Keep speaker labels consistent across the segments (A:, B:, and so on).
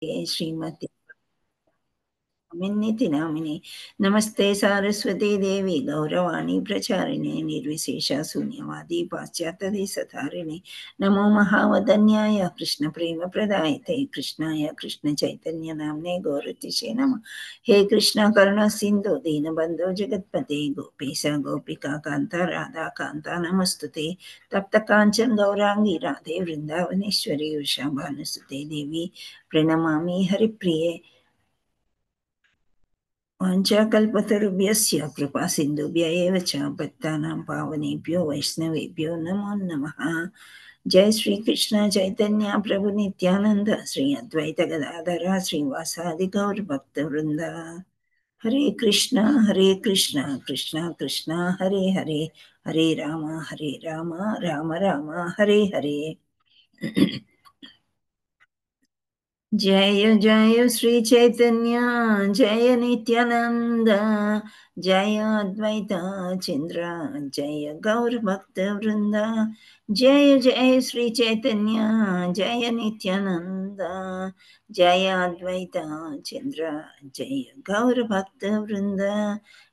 A: श्रीमती मिन्निति नामिने नमस्ते सारस्वती देवी गौरवाणी प्रचारिणे निर्विशेष शून्यवादी पाश्चात्यदेशतारिणे नमो महावदन्याय कृष्णप्रेमप्रदायते कृष्णाय कृष्णचैतन्य नाम्ने गौरतिशे नमः। हे कृष्ण करुणा सिन्धु दीनबन्धो जगत्पते गोपेश गोपिका कान्ता राधा कान्ता नमस्तुते तप्त काञ्चन गौरांगी राधे वृन्दावनेश्वरी वृषभानुसुते देवी प्रणमामि हरिप्रिये। वाञ्छाकल्पतरुभ्यश्च कृपासिन्धुभ्य एव च भक्तानां पावनेभ्यो वैष्णवेभ्यो नमो नमः। जय श्री कृष्ण चैतन्य प्रभु नित्यानंद श्री अद्वैत गदाधर श्रीवासादि गौर भक्तवृंद। हरे कृष्णा कृष्णा कृष्णा हरे हरे हरे राम राम राम हरे हरे। जय जय श्री चैतन्य जय नित्यानंद जय अद्वैत चंद्र जय गौर भक्त वृंद। जय जय श्री चैतन्य जय नित्यानंद जय अद्वैत चंद्र जय गौर भक्त वृंद।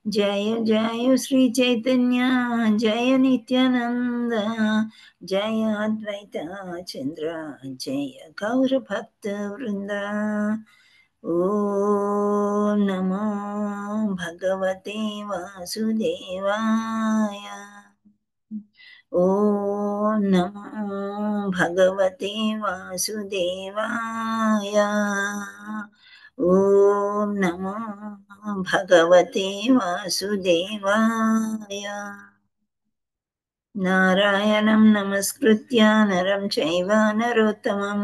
A: जय जय श्री चैतन्य जय नित्यानंद जय अद्वैत चंद्र जय गौर भक्त वृंद। ओम नमो भगवते वासुदेवाय। ओम नमो भगवते वासुदेवाय। ओम नमो भगवते वासुदेवाय। नारायणं नमस्कृत्य नरं चैव नरोत्तमं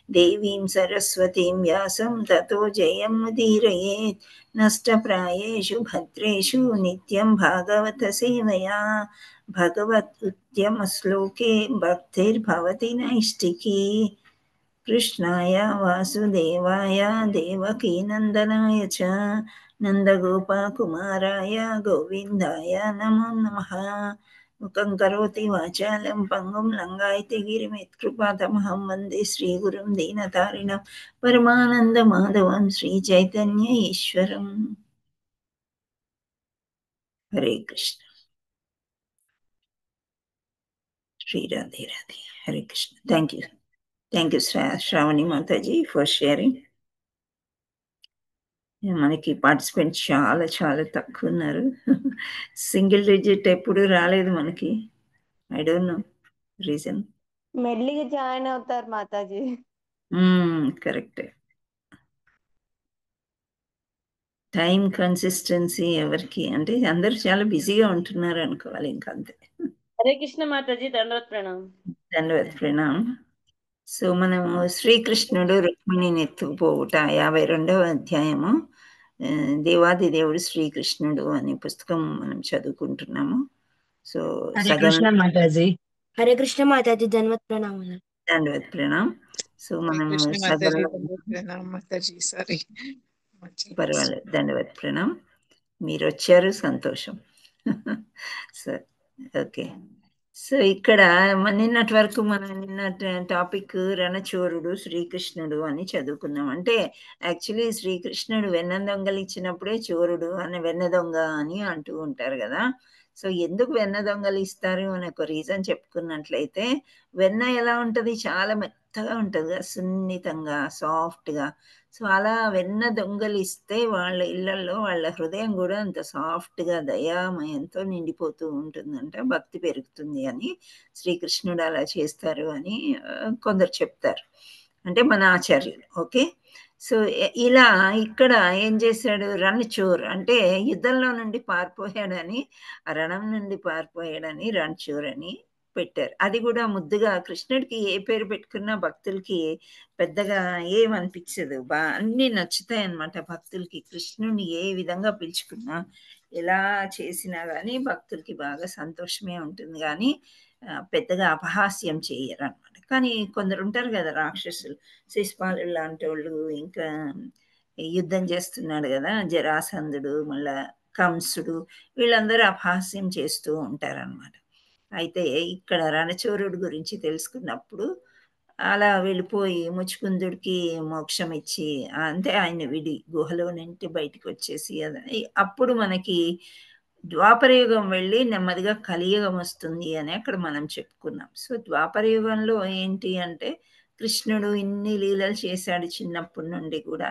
A: देवीं सरस्वतीं व्यासं ततो जयमुदीरयेत्। नष्टप्रायेषु भद्रेषु नित्यं भागवत सेवया भगवदुद्यमश्लोके भक्तिर्भवति नैष्टिकी। कृष्णाय वासुदेवाय देवकीनन्दनाय च नन्दगोपकुमाराय गोविन्दाय नमो नमः। मुखं करोति वाचालं पङ्गुं लङ्घयति गिरिं यत्कृपातमहं वन्दे श्रीगुरुं दीनतारिणं परमानन्दमाधवं श्रीचैतन्य ईश्वरम्। Hare Krishna. Shri Radhe Radhe. Hare Krishna. Thank you Shravani Mataji for sharing. మనకి పార్టిసిపెంట్స్ చాలా చాలా తక్కువ ఉన్నారు. సింగిల్ డిజిట్ ఎప్పుడు రాలేదు మనకి. I don't know reason.
B: మెల్లిగా జాయిన్ అవుతారు మాతాజీ.
A: కరెక్టే. టైం కన్సిస్టెన్సీ ఎవరికి అంటే అందరూ చాలా బిజీగా ఉంటున్నారు అనుకోవాలి, ఇంకంతే.
B: హరే కృష్ణ మాతాజీ. దండవత్ ప్రణామం.
A: దండవత్ ప్రణామం. సో మనము శ్రీకృష్ణుడు రుక్మిణిని ఎత్తుకుపోవుట 52వ అధ్యాయము దేవాది దేవుడు శ్రీకృష్ణుడు అనే పుస్తకం మనం చదువుకుంటున్నాము. సో
C: హరే కృష్ణ మాతాజీ. హరే కృష్ణ మాతాజీ. దండవత్ ప్రణామం.
A: దండవత్ ప్రణామం. సో మనము పర్వాలేదు. దండవత్ ప్రణామం. మీరు వచ్చారు, సంతోషం. సరే, ఓకే. సో ఇక్కడ నిన్నటి వరకు మనం టాపిక్ రణచోరుడు శ్రీకృష్ణుడు అని చదువుకున్నాం. అంటే యాక్చువల్లీ శ్రీకృష్ణుడు వెన్న దొంగలు ఇచ్చినప్పుడే చోరుడు అని వెన్న దొంగ అని అంటూ ఉంటారు కదా. సో ఎందుకు వెన్న దొంగలు ఇస్తారు అని ఒక రీజన్ చెప్పుకున్నట్లయితే, వెన్న ఎలా ఉంటుంది, చాలా మెత్తగా ఉంటుంది కదా, సున్నితంగా సాఫ్ట్గా. సో అలా వెన్న దొంగలు ఇస్తే వాళ్ళ ఇళ్లలో వాళ్ళ హృదయం కూడా అంత సాఫ్ట్గా దయామయంతో నిండిపోతూ ఉంటుందంట, భక్తి పెరుగుతుంది అని శ్రీకృష్ణుడు అలా చేస్తారు అని కొందరు చెప్తారు, అంటే మన ఆచార్యులు. ఓకే. సో ఇలా ఇక్కడ ఏం చేశాడు, రణచోర్ అంటే యుద్ధంలో నుండి పారిపోయాడని, ఆ రణం నుండి పారిపోయాడని రణచోర్ అని పెట్టారు. అది కూడా ముద్దుగా కృష్ణుడికి ఏ పేరు పెట్టుకున్నా భక్తులకి పెద్దగా ఏమనిపించదు, అన్నీ నచ్చుతాయి అన్నమాట భక్తులకి. కృష్ణుడిని ఏ విధంగా పిలుచుకున్నా ఎలా చేసినా కానీ భక్తులకి బాగా సంతోషమే ఉంటుంది, కానీ పెద్దగా అపహాస్యం చేయరు అనమాట. కానీ కొందరు ఉంటారు కదా రాక్షసులు, శిశుపాలు లాంటి వాళ్ళు, ఇంకా యుద్ధం చేస్తున్నాడు కదా జరాసంధుడు, మళ్ళా కంసుడు, వీళ్ళందరూ అపహాస్యం చేస్తూ ఉంటారనమాట. అయితే ఇక్కడ రణచోరుడు గురించి తెలుసుకున్నప్పుడు అలా వెళ్ళిపోయి ముచ్చుకుందుడికి మోక్షం ఇచ్చి అంటే ఆయన విడి గుహలో నుండి బయటికి వచ్చేసి అప్పుడు మనకి ద్వాపరయుగం వెళ్ళి నెమ్మదిగా కలియుగం వస్తుంది అని అక్కడ మనం చెప్పుకున్నాం. సో ద్వాపరయుగంలో ఏంటి అంటే కృష్ణుడు ఇన్ని లీలలు చేశాడు చిన్నప్పటి నుండి కూడా.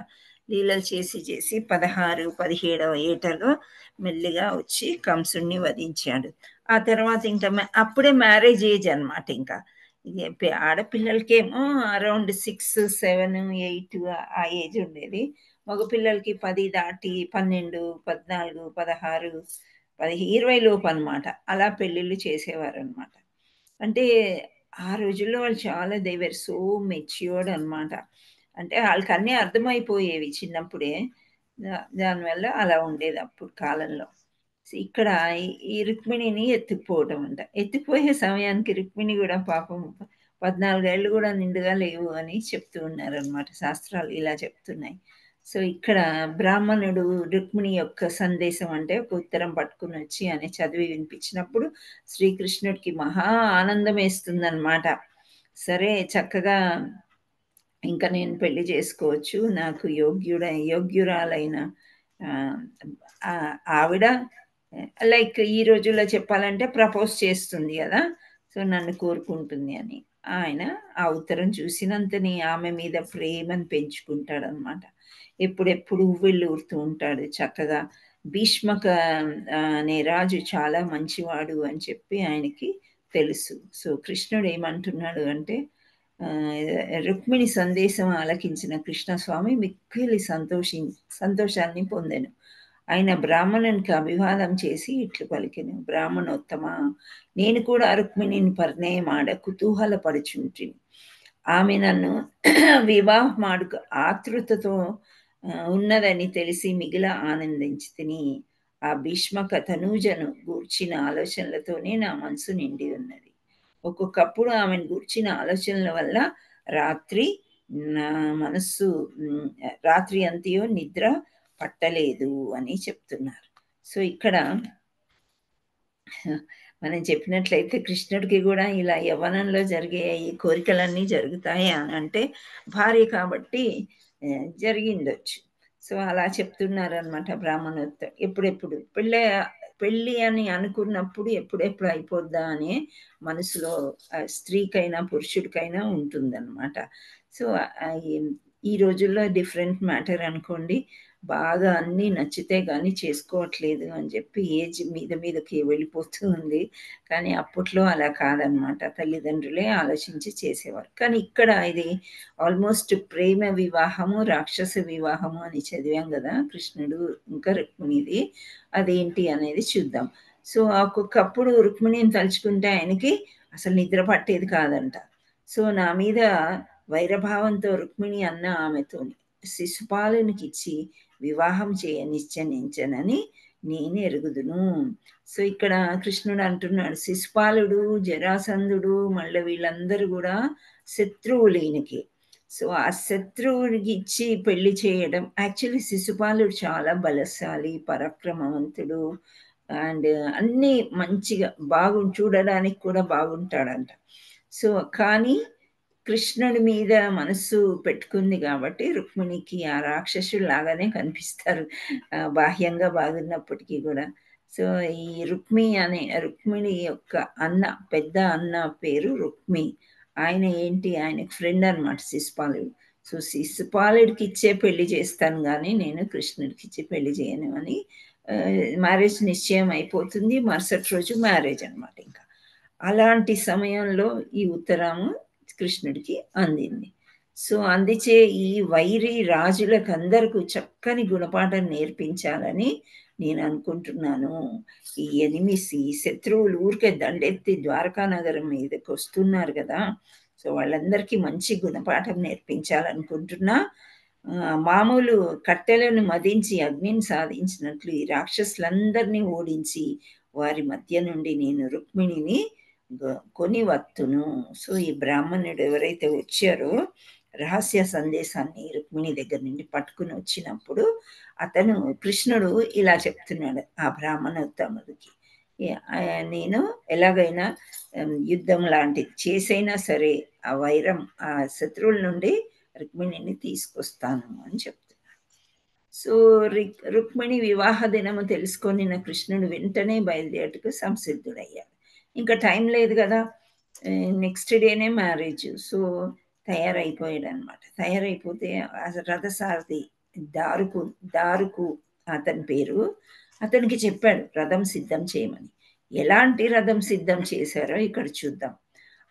A: లీలలు చేసి చేసి 16, 17వ ఏటలో మెల్లిగా వచ్చి కంసుడిని వధించాడు. ఆ తర్వాత ఇంకా అప్పుడే మ్యారేజ్ ఏజ్ అనమాట. ఇంకా ఇది ఆడపిల్లలకేమో అరౌండ్ 6, 7, 8 ఆ ఏజ్ ఉండేది. మగపిల్లలకి 10 దాటి 12, 14, 16, 20 లోపు అనమాట. అలా పెళ్ళిళ్ళు చేసేవారు అనమాట. అంటే ఆ రోజుల్లో వాళ్ళు చాలా దే వర్ సో మెచ్యూర్డ్ అనమాట. అంటే వాళ్ళకి అన్నీ అర్థమైపోయేవి చిన్నప్పుడే. దానివల్ల అలా ఉండేది అప్పుడు కాలంలో. ఇక్కడ ఈ రుక్మిణిని ఎత్తుకుపోవటం అంట. ఎత్తుకుపోయే సమయానికి రుక్మిణి కూడా పాపం 14 ఏళ్ళు కూడా నిండుగా లేవు అని చెప్తూ ఉన్నారనమాట. శాస్త్రాలు ఇలా చెప్తున్నాయి. సో ఇక్కడ బ్రాహ్మణుడు రుక్మిణి యొక్క సందేశం అంటే ఒక ఉత్తరం పట్టుకుని వచ్చి అని చదివి వినిపించినప్పుడు శ్రీకృష్ణుడికి మహా ఆనందం వేస్తుందన్నమాట. సరే చక్కగా ఇంకా నేను పెళ్లి చేసుకోవచ్చు, నాకు యోగ్యురాలైన ఆవిడ లైక్ ఈ రోజుల్లో చెప్పాలంటే ప్రపోజ్ చేస్తుంది కదా, సో నన్ను కోరుకుంటుంది అని. ఆయన ఆ ఉత్తరం చూసినంతని ఆమె మీద ప్రేమను పెంచుకుంటాడనమాట. ఎప్పుడెప్పుడు ఉవ్విళ్ళు ఊరుతూ ఉంటాడు చక్కగా. భీష్మక అనే రాజు చాలా మంచివాడు అని చెప్పి ఆయనకి తెలుసు. సో కృష్ణుడు ఏమంటున్నాడు అంటే రుక్మిణి సందేశం ఆలకించిన కృష్ణస్వామి మిక్కిలి సంతోషాన్ని పొందెను. ఆయన బ్రాహ్మణునికి అభివాదం చేసి ఇట్లు పలికెను, బ్రాహ్మణోత్తమ, నేను కూడా రుక్మిణిని పరిణయమాడ కుతూహలపడుచుంటిని. ఆమె నన్ను వివాహమాడుక ఆతృతతో ఉన్నదని తెలిసి మిగిల ఆనందించి తిని. ఆ భీష్మక తనూజను గూర్చిన ఆలోచనలతోనే నా మనసు నిండి ఉన్నది. ఒక్కొక్కప్పుడు ఆమెను గూర్చిన ఆలోచనల వల్ల రాత్రి నా మనస్సు రాత్రి అంతయో నిద్ర పట్టలేదు అని చెప్తున్నారు. సో ఇక్కడ మనం చెప్పినట్లయితే కృష్ణుడికి కూడా ఇలా యవ్వనంలో జరిగే ఈ కోరికలన్నీ జరుగుతాయి అని అంటే భార్య కాబట్టి జరిగిండొచ్చు. సో అలా చెప్తున్నారనమాట బ్రాహ్మణోత్తరం. ఎప్పుడెప్పుడు పెళ్ళి అని అనుకున్నప్పుడు ఎప్పుడెప్పుడు అయిపోద్దా అనే మనసులో స్త్రీకైనా పురుషుడికైనా ఉంటుందన్నమాట. సో ఈ రోజుల్లో డిఫరెంట్ మ్యాటర్ అనుకోండి, బాగా అన్నీ నచ్చితే కానీ చేసుకోవట్లేదు అని చెప్పి ఏజ్ మీదకి వెళ్ళిపోతూ ఉంది. కానీ అప్పట్లో అలా కాదనమాట, తల్లిదండ్రులే ఆలోచించి చేసేవారు. కానీ ఇక్కడ ఇది ఆల్మోస్ట్ ప్రేమ వివాహము, రాక్షస వివాహము అని చదివాం కదా కృష్ణుడు ఇంకా రుక్మిణిది. అదేంటి అనేది చూద్దాం. సో ఒక్కొక్కప్పుడు రుక్మిణిని తలుచుకుంటే ఆయనకి అసలు నిద్ర పట్టేది కాదంట. సో నా మీద వైరభావంతో రుక్మిణి అన్న ఆమెతో శిశుపాలునికి ఇచ్చి వివాహం నిశ్చయించనని నేను ఎరుగుదును. సో ఇక్కడ కృష్ణుడు అంటున్నాడు, శిశుపాలుడు, జరాసంధుడు, మళ్ళీ వీళ్ళందరూ కూడా శత్రువులు ఈయనకి. సో ఆ శత్రువుడికి ఇచ్చి పెళ్లి చేయడం, యాక్చువల్లీ శిశుపాలుడు చాలా బలశాలి, పరాక్రమవంతుడు, అండ్ అన్నీ మంచిగా చూడడానికి కూడా బాగుంటాడంట. సో కానీ కృష్ణుడి మీద మనస్సు పెట్టుకుంది కాబట్టి రుక్మిణికి ఆ రాక్షసుడు లాగానే కనిపిస్తారు బాహ్యంగా బాగున్నప్పటికీ కూడా. సో ఈ రుక్మిణి యొక్క అన్న, పెద్ద అన్న పేరు రుక్మి. ఆయన ఏంటి, ఆయనకు ఫ్రెండ్ అనమాట శిశుపాలుడు. సో శిశుపాలుడికి ఇచ్చే పెళ్లి చేస్తాను కానీ నేను కృష్ణుడికి ఇచ్చి పెళ్లి చేయను అని మ్యారేజ్ నిశ్చయం అయిపోతుంది. మరుసటి రోజు మ్యారేజ్ అనమాట. ఇంకా అలాంటి సమయంలో ఈ ఉత్తరము కృష్ణుడికి అందింది. సో అందుచే ఈ వైరి రాజులకు అందరికీ చక్కని గుణపాఠం నేర్పించాలని నేను అనుకుంటున్నాను. ఈ ఎనిమిసి శత్రువులు ఊరికే దండెత్తి ద్వారకా నగరం మీదకి వస్తున్నారు కదా, సో వాళ్ళందరికీ మంచి గుణపాఠం నేర్పించాలనుకుంటున్నా. మామూలు కట్టెలను మదించి అగ్నిని సాధించినట్లు ఈ రాక్షసులందరినీ ఓడించి వారి మధ్య నుండి నేను రుక్మిణిని కొని వత్తును. సో ఈ బ్రాహ్మణుడు ఎవరైతే వచ్చారో రహస్య సందేశాన్ని రుక్మిణి దగ్గర నుండి పట్టుకుని వచ్చినప్పుడు కృష్ణుడు ఇలా చెప్తున్నాడు ఆ బ్రాహ్మణోత్తముడికి, నేను ఎలాగైనా యుద్ధం లాంటిది చేసైనా సరే ఆ వైరం ఆ శత్రువుల నుండి రుక్మిణిని తీసుకొస్తాను అని చెప్తున్నాను. సో రుక్మిణి వివాహ దినము తెలుసుకొని నా కృష్ణుడు వెంటనే బయలుదేరటకు సంసిద్ధుడయ్యాడు. ఇంకా టైం లేదు కదా, నెక్స్ట్ డేనే మ్యారేజ్. సో తయారైపోయాడు అనమాట. తయారైపోతే రథసారథి దారుకు అతని పేరు, అతనికి చెప్పాడు రథం సిద్ధం చేయమని. ఎలాంటి రథం సిద్ధం చేశారో ఇక్కడ చూద్దాం.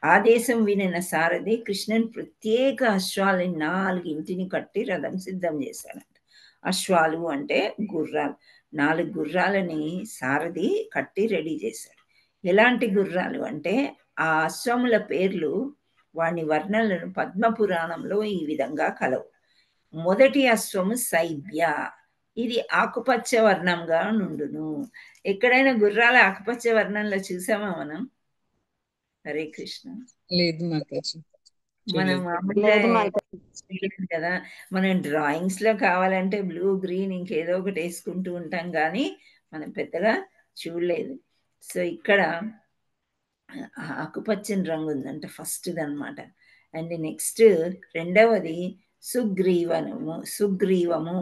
A: ఆదేశం వినిన సారథి కృష్ణుని ప్రత్యేక అశ్వాలని 4 కట్టి రథం సిద్ధం చేశాడంట. అశ్వాలు అంటే గుర్రాలు. 4 గుర్రాలని సారథి కట్టి రెడీ చేశాడు. ఎలాంటి గుర్రాలు అంటే ఆ అశ్వముల పేర్లు వాని వర్ణనలను పద్మపురాణంలో ఈ విధంగా కలవు. మొదటి అశ్వము సైబ్య, ఇది ఆకుపచ్చ వర్ణంగా నుండును. ఎక్కడైనా గుర్రాల ఆకుపచ్చ వర్ణంలో చూసామా మనం? హరే కృష్ణ.
D: లేదు మాతాజీ,
A: మనం
D: చూడలేదు.
A: మామూలుగా
B: లేదు మాతాజీ.
A: చూడలేదు కదా. మనం డ్రాయింగ్స్ లో కావాలంటే బ్లూ గ్రీన్ ఇంకేదో ఒకటి వేసుకుంటూ ఉంటాం, కానీ మనం పెద్దగా చూడలేదు. సో ఇక్కడ ఆకుపచ్చని రంగు ఉందంట ఫస్ట్ది అనమాట. అండ్ నెక్స్ట్ రెండవది సుగ్రీవము.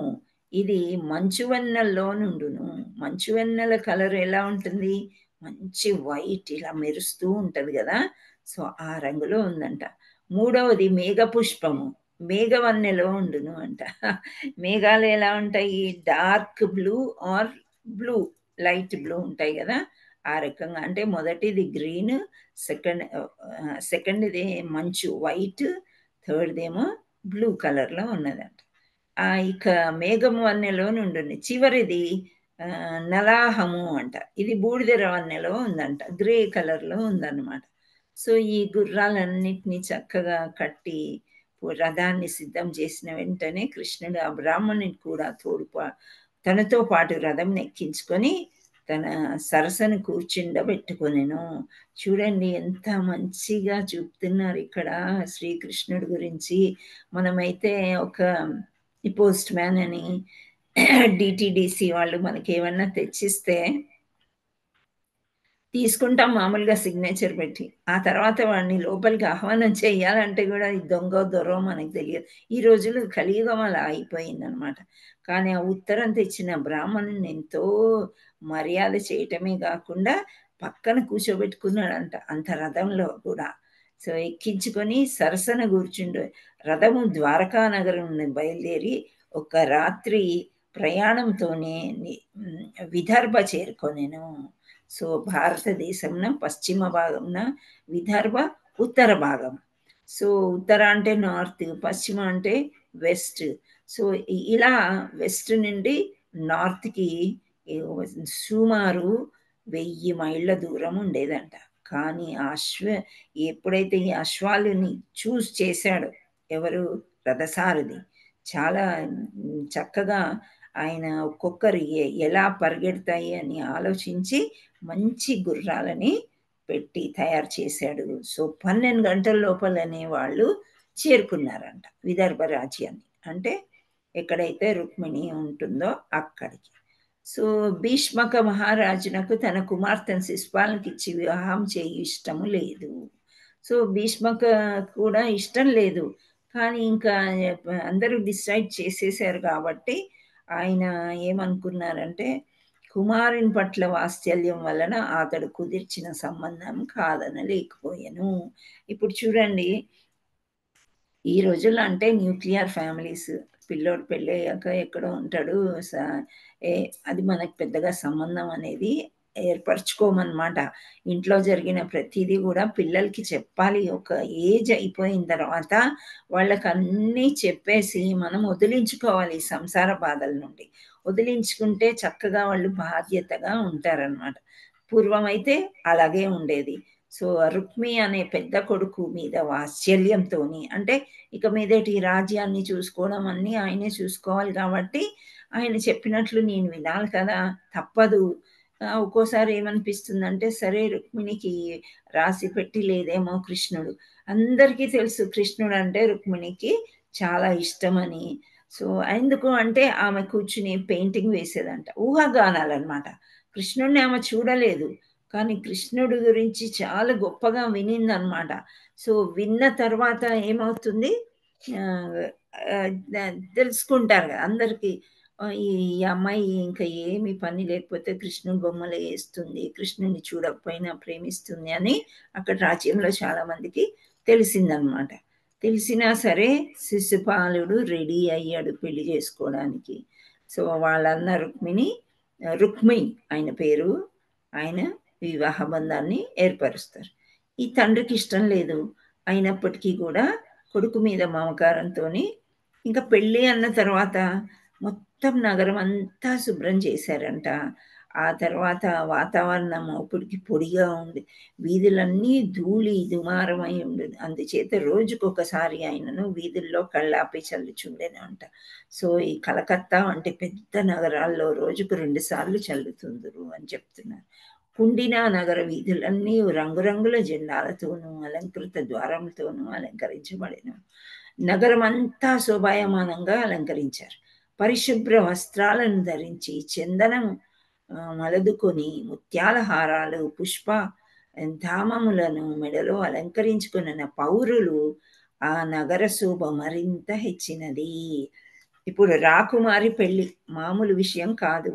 A: ఇది మంచువెన్నెల్లో నుండును. మంచువెన్నెల కలర్ ఎలా ఉంటుంది? మంచి వైట్ ఇలా మెరుస్తూ ఉంటది కదా, సో ఆ రంగులో ఉందంట. మూడవది మేఘపుష్పము, మేఘవన్నెలో ఉండును అంట. మేఘాలు ఎలా ఉంటాయి? Dark blue or blue, light blue ఉంటాయి కదా, ఆ రకంగా. అంటే మొదటిది గ్రీన్, సెకండ్ది మంచు వైట్, థర్డ్దేమో బ్లూ కలర్లో ఉన్నదంట. ఇక మేఘము వన్నెలో నుండి చివరిది నలాహము అంట. ఇది బూడిద వన్నెలో ఉందంట, గ్రే కలర్లో ఉందన్నమాట. సో ఈ గుర్రాలన్నిటినీ చక్కగా కట్టి రథాన్ని సిద్ధం చేసిన వెంటనే కృష్ణుడు ఆ బ్రాహ్మణుని కూడా తనతో పాటు రథం ఎక్కించుకొని తన సరసను కూర్చుండబెట్టుకొనెను. చూడండి ఎంత మంచిగా చూపుతున్నారు ఇక్కడ శ్రీకృష్ణుడి గురించి. మనమైతే ఒక పోస్ట్ మ్యాన్ అని డిటిడిసి వాళ్ళు మనకి ఏమన్నా తెచ్చిస్తే తీసుకుంటాం మామూలుగా సిగ్నేచర్ పెట్టి. ఆ తర్వాత వాడిని లోపలికి ఆహ్వానం చేయాలంటే కూడా ఈ దొంగ దొరో మనకు తెలియదు. ఈ రోజులు కలియుగం అలా అయిపోయిందనమాట. కానీ ఆ ఉత్తరం తెచ్చిన బ్రాహ్మణుని ఎంతో మర్యాద చేయటమే కాకుండా పక్కన కూర్చోబెట్టుకున్నాడంట అంత రథంలో కూడా. సో ఎక్కించుకొని సరసన కూర్చుండు. రథము ద్వారకా నగరం బయలుదేరి ఒక రాత్రి ప్రయాణంతోనే విదర్భ చేరుకొనెను. సో భారతదేశంన పశ్చిమ భాగంన విదర్భ ఉత్తర భాగం. సో ఉత్తర అంటే నార్త్, పశ్చిమ అంటే వెస్ట్. సో ఇలా వెస్ట్ నుండి నార్త్కి సుమారు 1000 మైళ్ళ దూరం ఉండేదంట. కానీ ఎప్పుడైతే ఈ అశ్వాలని చూస్ చేశాడో ఎవరు? రథసారథి. చాలా చక్కగా ఆయన ఒక్కొక్కరు ఎలా పరిగెడతాయి అని ఆలోచించి మంచి గుర్రాలని పెట్టి తయారు చేశాడు. సో 12 గంటల లోపలనే వాళ్ళు చేరుకున్నారంట విదర్భ రాజ్యాన్ని, అంటే ఎక్కడైతే రుక్మిణి ఉంటుందో అక్కడికి. సో భీష్మక మహారాజునకు తన కుమార్తెను శిశుపాలకి ఇచ్చి వివాహం చేయి ఇష్టము లేదు. సో భీష్మక కూడా ఇష్టం లేదు, కానీ ఇంకా అందరూ డిసైడ్ చేసేసారు కాబట్టి ఆయన ఏమనుకున్నారంటే కుమారుని పట్ల వాత్సల్యం వలన అతడు కుదిర్చిన సంబంధం కాదనలేకపోయాను. ఇప్పుడు చూడండి, ఈ రోజుల్లో అంటే న్యూక్లియర్ ఫ్యామిలీస్, పిల్లోడు పెళ్ళయ్యాక ఎక్కడో ఉంటాడు, అది మనకు పెద్దగా సంబంధం అనేది ఏర్పరచుకోమన్నమాట. ఇంట్లో జరిగిన ప్రతిదీ కూడా పిల్లలకి చెప్పాలి. ఒక ఏజ్ అయిపోయిన తర్వాత వాళ్ళకి అన్నీ చెప్పేసి మనం వదిలించుకోవాలి ఈ సంసార బాధల నుండి. వదిలించుకుంటే చక్కగా వాళ్ళు బాధ్యతగా ఉంటారనమాట. పూర్వం అయితే అలాగే ఉండేది. సో రుక్మి అనే పెద్ద కొడుకు మీద వాత్సల్యంతో, అంటే ఇక మీదటి రాజ్యాన్ని చూసుకోవడం అన్నీ ఆయనే చూసుకోవాలి కాబట్టి ఆయన చెప్పినట్లు నేను వినాలి కదా, తప్పదు. ఒక్కోసారి ఏమనిపిస్తుందంటే సరే రుక్మిణికి రాసి పెట్టి లేదేమో కృష్ణుడు. అందరికీ తెలుసు కృష్ణుడు అంటే రుక్మిణికి చాలా ఇష్టమని. సో ఎందుకు అంటే ఆమె కూర్చుని పెయింటింగ్ వేసేదంట, ఊహాగానాలన్నమాట. కృష్ణుడిని ఆమె చూడలేదు, కానీ కృష్ణుడి గురించి చాలా గొప్పగా వినిందనమాట. సో విన్న తర్వాత ఏమవుతుంది, తెలుసుకుంటారు కదా అందరికీ, ఈ అమ్మాయి ఇంకా ఏమి పని లేకపోతే కృష్ణుడి బొమ్మలు వేస్తుంది, కృష్ణుని చూడకపోయినా ప్రేమిస్తుంది అని అక్కడ రాజ్యంలో చాలా మందికి తెలిసిందనమాట. తెలిసినా సరే శిశుపాలుడు రెడీ అయ్యాడు పెళ్లి చేసుకోవడానికి. సో వాళ్ళన్న రుక్మిణి ఆయన పేరు, ఆయన వివాహ బంధాన్ని ఏర్పరుస్తారు. ఈ తండ్రికి ఇష్టం లేదు, అయినప్పటికీ కూడా కొడుకు మీద మమకారంతో ఇంకా పెళ్ళి అన్న తర్వాత మొత్తం నగరం అంతా శుభ్రం చేశారంట. ఆ తర్వాత వాతావరణం అప్పటికి పొడిగా ఉంది, వీధులన్నీ ధూళి దుమారమై ఉండేది. అందుచేత రోజుకొకసారి ఆయనను వీధుల్లో కళ్ళాపి చల్లుచుండేనంట. సో ఈ కలకత్తా అంటే పెద్ద నగరాల్లో రోజుకు 2 సార్లు చల్లుతుందరు అని చెప్తున్నారు. కుండినా నగర వీధులన్నీ రంగురంగుల జెండాలతోనూ అలంకృత ద్వారములతోనూ అలంకరించబడెను. నగరం అంతా శోభాయమానంగా అలంకరించారు. పరిశుభ్ర వస్త్రాలను ధరించి చందనం మలదుకొని ముత్యాల హారాలు పుష్ప ధామములను మెడలో అలంకరించుకున్న పౌరులు ఆ నగర శోభ మరింత హెచ్చినది. ఇప్పుడు రాకుమారి పెళ్లి మామూలు విషయం కాదు.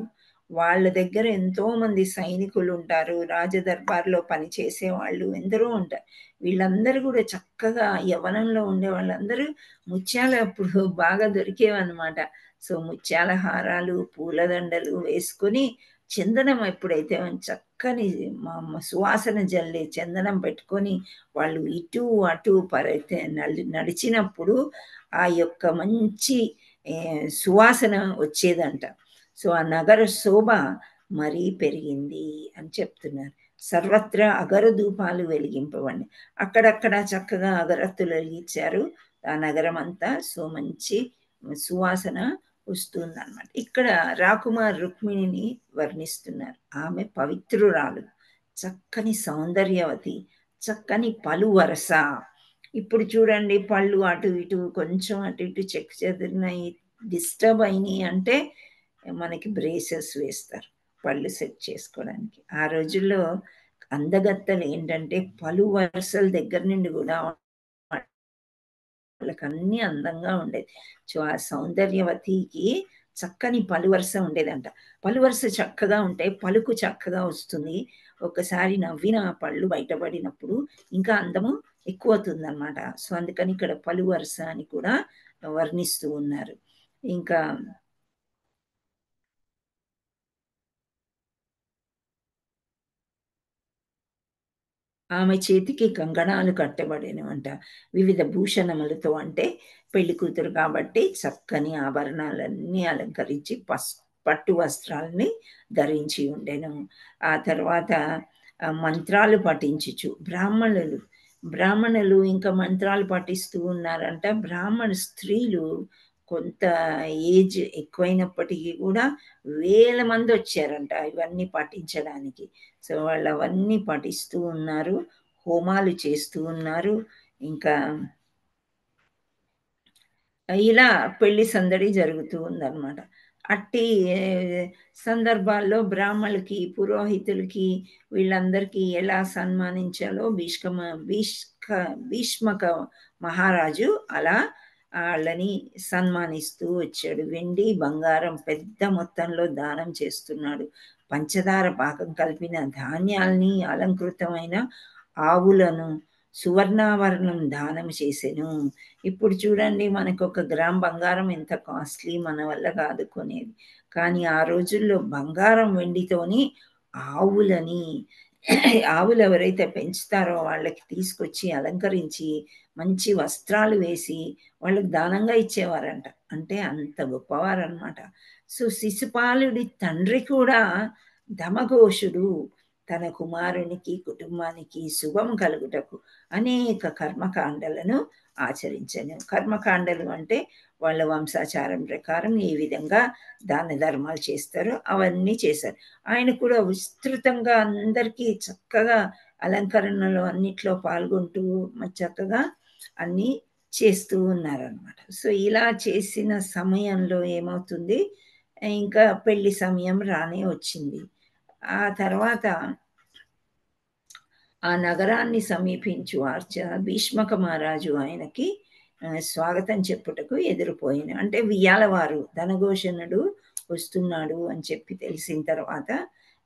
A: వాళ్ళ దగ్గర ఎంతో మంది సైనికులు ఉంటారు, రాజదర్బార్లో పనిచేసే వాళ్ళు ఎందరో ఉంటారు. వీళ్ళందరూ కూడా చక్కగా యవ్వనంలో ఉండే వాళ్ళందరూ ముత్యాలు అప్పుడు బాగా దొరికేవన్నమాట. సో ముత్యాల హారాలు పూలదండలు వేసుకొని చందనం ఎప్పుడైతే చక్కని సువాసన జల్లే చందనం పెట్టుకొని వాళ్ళు ఇటు అటు నడిచినప్పుడు ఆ యొక్క మంచి సువాసన వచ్చేదంట. సో ఆ నగర శోభ మరీ పెరిగింది అని చెప్తున్నారు. సర్వత్రా అగరధూపాలు వెలిగింపవండి, అక్కడక్కడ చక్కగా అగరత్తులు వెలిగించారు. ఆ నగరం అంతా సో మంచి సువాసన వస్తుందన్నమాట. ఇక్కడ రాకుమార్ రుక్మిణిని వర్ణిస్తున్నారు. ఆమె పవిత్రురాలు, చక్కని సౌందర్యవతి, చక్కని పలు వరస. ఇప్పుడు చూడండి పళ్ళు అటు ఇటు కొంచెం అటు ఇటు చెక్ చెదిరినాయి, డిస్టర్బ్ అయినాయి అంటే మనకి బ్రేసెస్ వేస్తారు పళ్ళు సెట్ చేసుకోవడానికి. ఆ రోజుల్లో అందగత్తలు ఏంటంటే పలు వరుసల దగ్గర నుండి కూడా వాళ్ళకి అన్ని అందంగా ఉండేది. సో ఆ సౌందర్యవతికి చక్కని పలువరుస ఉండేదంట. పలువరుస చక్కగా ఉంటే పలుకు చక్కగా వస్తుంది. ఒకసారి నవ్విన పళ్ళు బయటపడినప్పుడు ఇంకా అందము ఎక్కువ అవుతుందన్నమాట. సో అందుకని ఇక్కడ పలువరుస అని కూడా వర్ణిస్తూ ఉన్నారు. ఇంకా ఆమె చేతికి కంకణాలు కట్టబడినవంట వివిధ భూషణములతో. అంటే పెళ్లి కూతురు కాబట్టి చక్కని ఆభరణాలన్నీ అలంకరించి పట్టు వస్త్రాలని ధరించి ఉండెను. ఆ తర్వాత మంత్రాలు పఠించుచు బ్రాహ్మణులు ఇంకా మంత్రాలు పఠిస్తూ ఉన్నారంట. బ్రాహ్మణ స్త్రీలు కొంత ఏజ్ ఎక్కువైనప్పటికీ కూడా వేల మంది వచ్చారంట ఇవన్నీ పఠించడానికి. సో వాళ్ళు అవన్నీ పఠిస్తూ ఉన్నారు, హోమాలు చేస్తూ ఉన్నారు. ఇంకా ఇలా పెళ్లి సందడి జరుగుతూ ఉందన్నమాట. అట్టి సందర్భాల్లో బ్రాహ్మణులకి పురోహితులకి వీళ్ళందరికీ ఎలా సన్మానించాలో భీష్మక మహారాజు అలా వాళ్ళని సన్మానిస్తూ వచ్చాడు. వెండి బంగారం పెద్ద మొత్తంలో దానం చేస్తున్నాడు. పంచదార పాకం కలిపిన ధాన్యాల్ని అలంకృతమైన ఆవులను సువర్ణాభరణం దానం చేసెను. ఇప్పుడు చూడండి మనకు 1 గ్రామ్ బంగారం ఎంత కాస్ట్లీ, మన వల్ల కాదు కొనేది. కానీ ఆ రోజుల్లో బంగారం వెండితోని ఆవులు ఎవరైతే పెంచుతారో వాళ్ళకి తీసుకొచ్చి అలంకరించి మంచి వస్త్రాలు వేసి వాళ్ళకి దానంగా ఇచ్చేవారంట. అంటే అంత గొప్పవారనమాట. సో శిశుపాలుడి తండ్రి కూడా ధమఘోషుడు తన కుమారునికి కుటుంబానికి శుభం కలుగుటకు అనేక కర్మకాండలను ఆచరించను. కర్మకాండలు అంటే వాళ్ళ వంశాచారం ప్రకారం ఏ విధంగా దాన ధర్మాలు చేస్తారో అవన్నీ చేశారు. ఆయన కూడా విస్తృతంగా అందరికీ చక్కగా అలంకరణలో అన్నిట్లో పాల్గొంటూ చక్కగా అన్నీ చేస్తూ ఉన్నారనమాట. సో ఇలా చేసిన సమయంలో ఏమవుతుంది, ఇంకా పెళ్లి సమయం రానే వచ్చింది. ఆ తర్వాత ఆ నగరాన్ని సమీపించు ఆర్చ భీష్మక మహారాజు ఆయనకి స్వాగతం చెప్పుటకు ఎదురుపోయిన, అంటే వియ్యాలవారు ధనఘోషణుడు వస్తున్నాడు అని చెప్పి తెలిసిన తర్వాత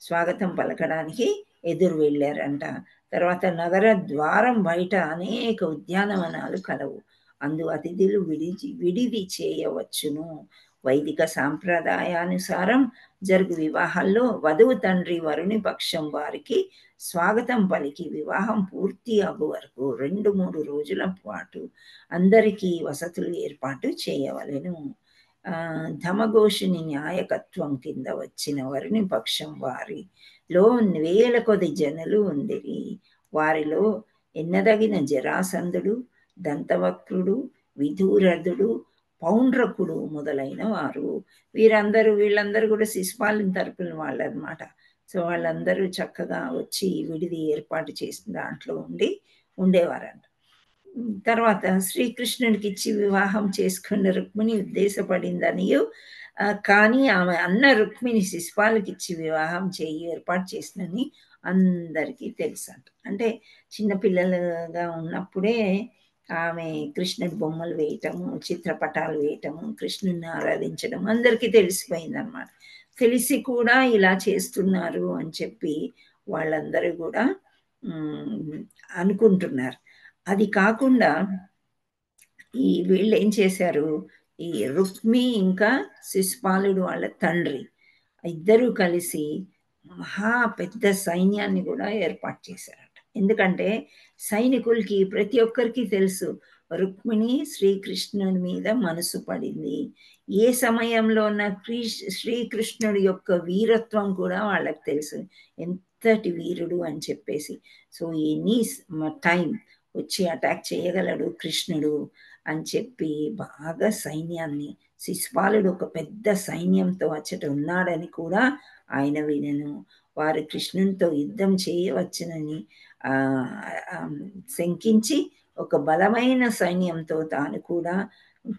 A: స్వాగతం పలకడానికి ఎదురు వెళ్ళారంట. తర్వాత నగర ద్వారం బయట అనేక ఉద్యానవనాలు కలవు, అందు అతిథులు విడిది చేయవచ్చును. వైదిక సాంప్రదాయానుసారం జరుగు వివాహాల్లో వధువు తండ్రి వరుని పక్షం వారికి స్వాగతం పలికి వివాహం పూర్తి అవ్వు వరకు 2-3 రోజుల పాటు అందరికీ వసతులు ఏర్పాటు చేయవలెను. ధమఘోషుని న్యాయకత్వం కింద వచ్చిన వరుని పక్షం వారిలో 1000 కొద్ది జనులు ఉండిరి. వారిలో ఎన్నదగిన జరాసంధుడు, దంతవక్రుడు, విధూరథుడు, పౌండ్రకుడు మొదలైన వారు. వీళ్ళందరూ కూడా శిశుపాలుని తరపున వాళ్ళు అనమాట. సో వాళ్ళందరూ చక్కగా వచ్చి విడిది ఏర్పాటు చేసిన దాంట్లో ఉండేవారంట. తర్వాత శ్రీకృష్ణుడికి ఇచ్చి వివాహం చేసుకున్న రుక్మిణి ఉద్దేశపడిందనియు, కానీ ఆమె అన్న రుక్మిణి శిశుపాలకి ఇచ్చి వివాహం ఏర్పాటు చేసిందని అందరికీ తెలుసంట. అంటే చిన్నపిల్లలుగా ఉన్నప్పుడే ఆమె కృష్ణుడి బొమ్మలు వేయటము, చిత్రపటాలు వేయటము, కృష్ణుడిని ఆరాధించడం అందరికీ తెలిసిపోయిందనమాట. తెలిసి కూడా ఇలా చేస్తున్నారు అని చెప్పి వాళ్ళందరూ కూడా అనుకుంటున్నారు. అది కాకుండా వీళ్ళు ఏం చేశారు, ఈ రుక్మి ఇంకా శిశుపాలుడు వాళ్ళ తండ్రి ఇద్దరూ కలిసి మహా పెద్ద సైన్యాన్ని కూడా ఏర్పాటు చేశారట. ఎందుకంటే సైనికులకి ప్రతి ఒక్కరికి తెలుసు రుక్మిణి శ్రీకృష్ణుని మీద మనసు పడింది. ఏ సమయంలో ఉన్న శ్రీకృష్ణుడి యొక్క వీరత్వం కూడా వాళ్ళకి తెలుసు, ఎంతటి వీరుడు అని చెప్పేసి. సో ఎనీ టైం వచ్చి అటాక్ చేయగలడు కృష్ణుడు అని చెప్పి బాగా సైన్యాన్ని, శిశుపాలుడు ఒక పెద్ద సైన్యంతో అచ్చట ఉన్నాడని కూడా ఆయన వినను. వారు కృష్ణునితో యుద్ధం చేయవచ్చునని శంకించి ఒక బలమైన సైన్యంతో తాను కూడా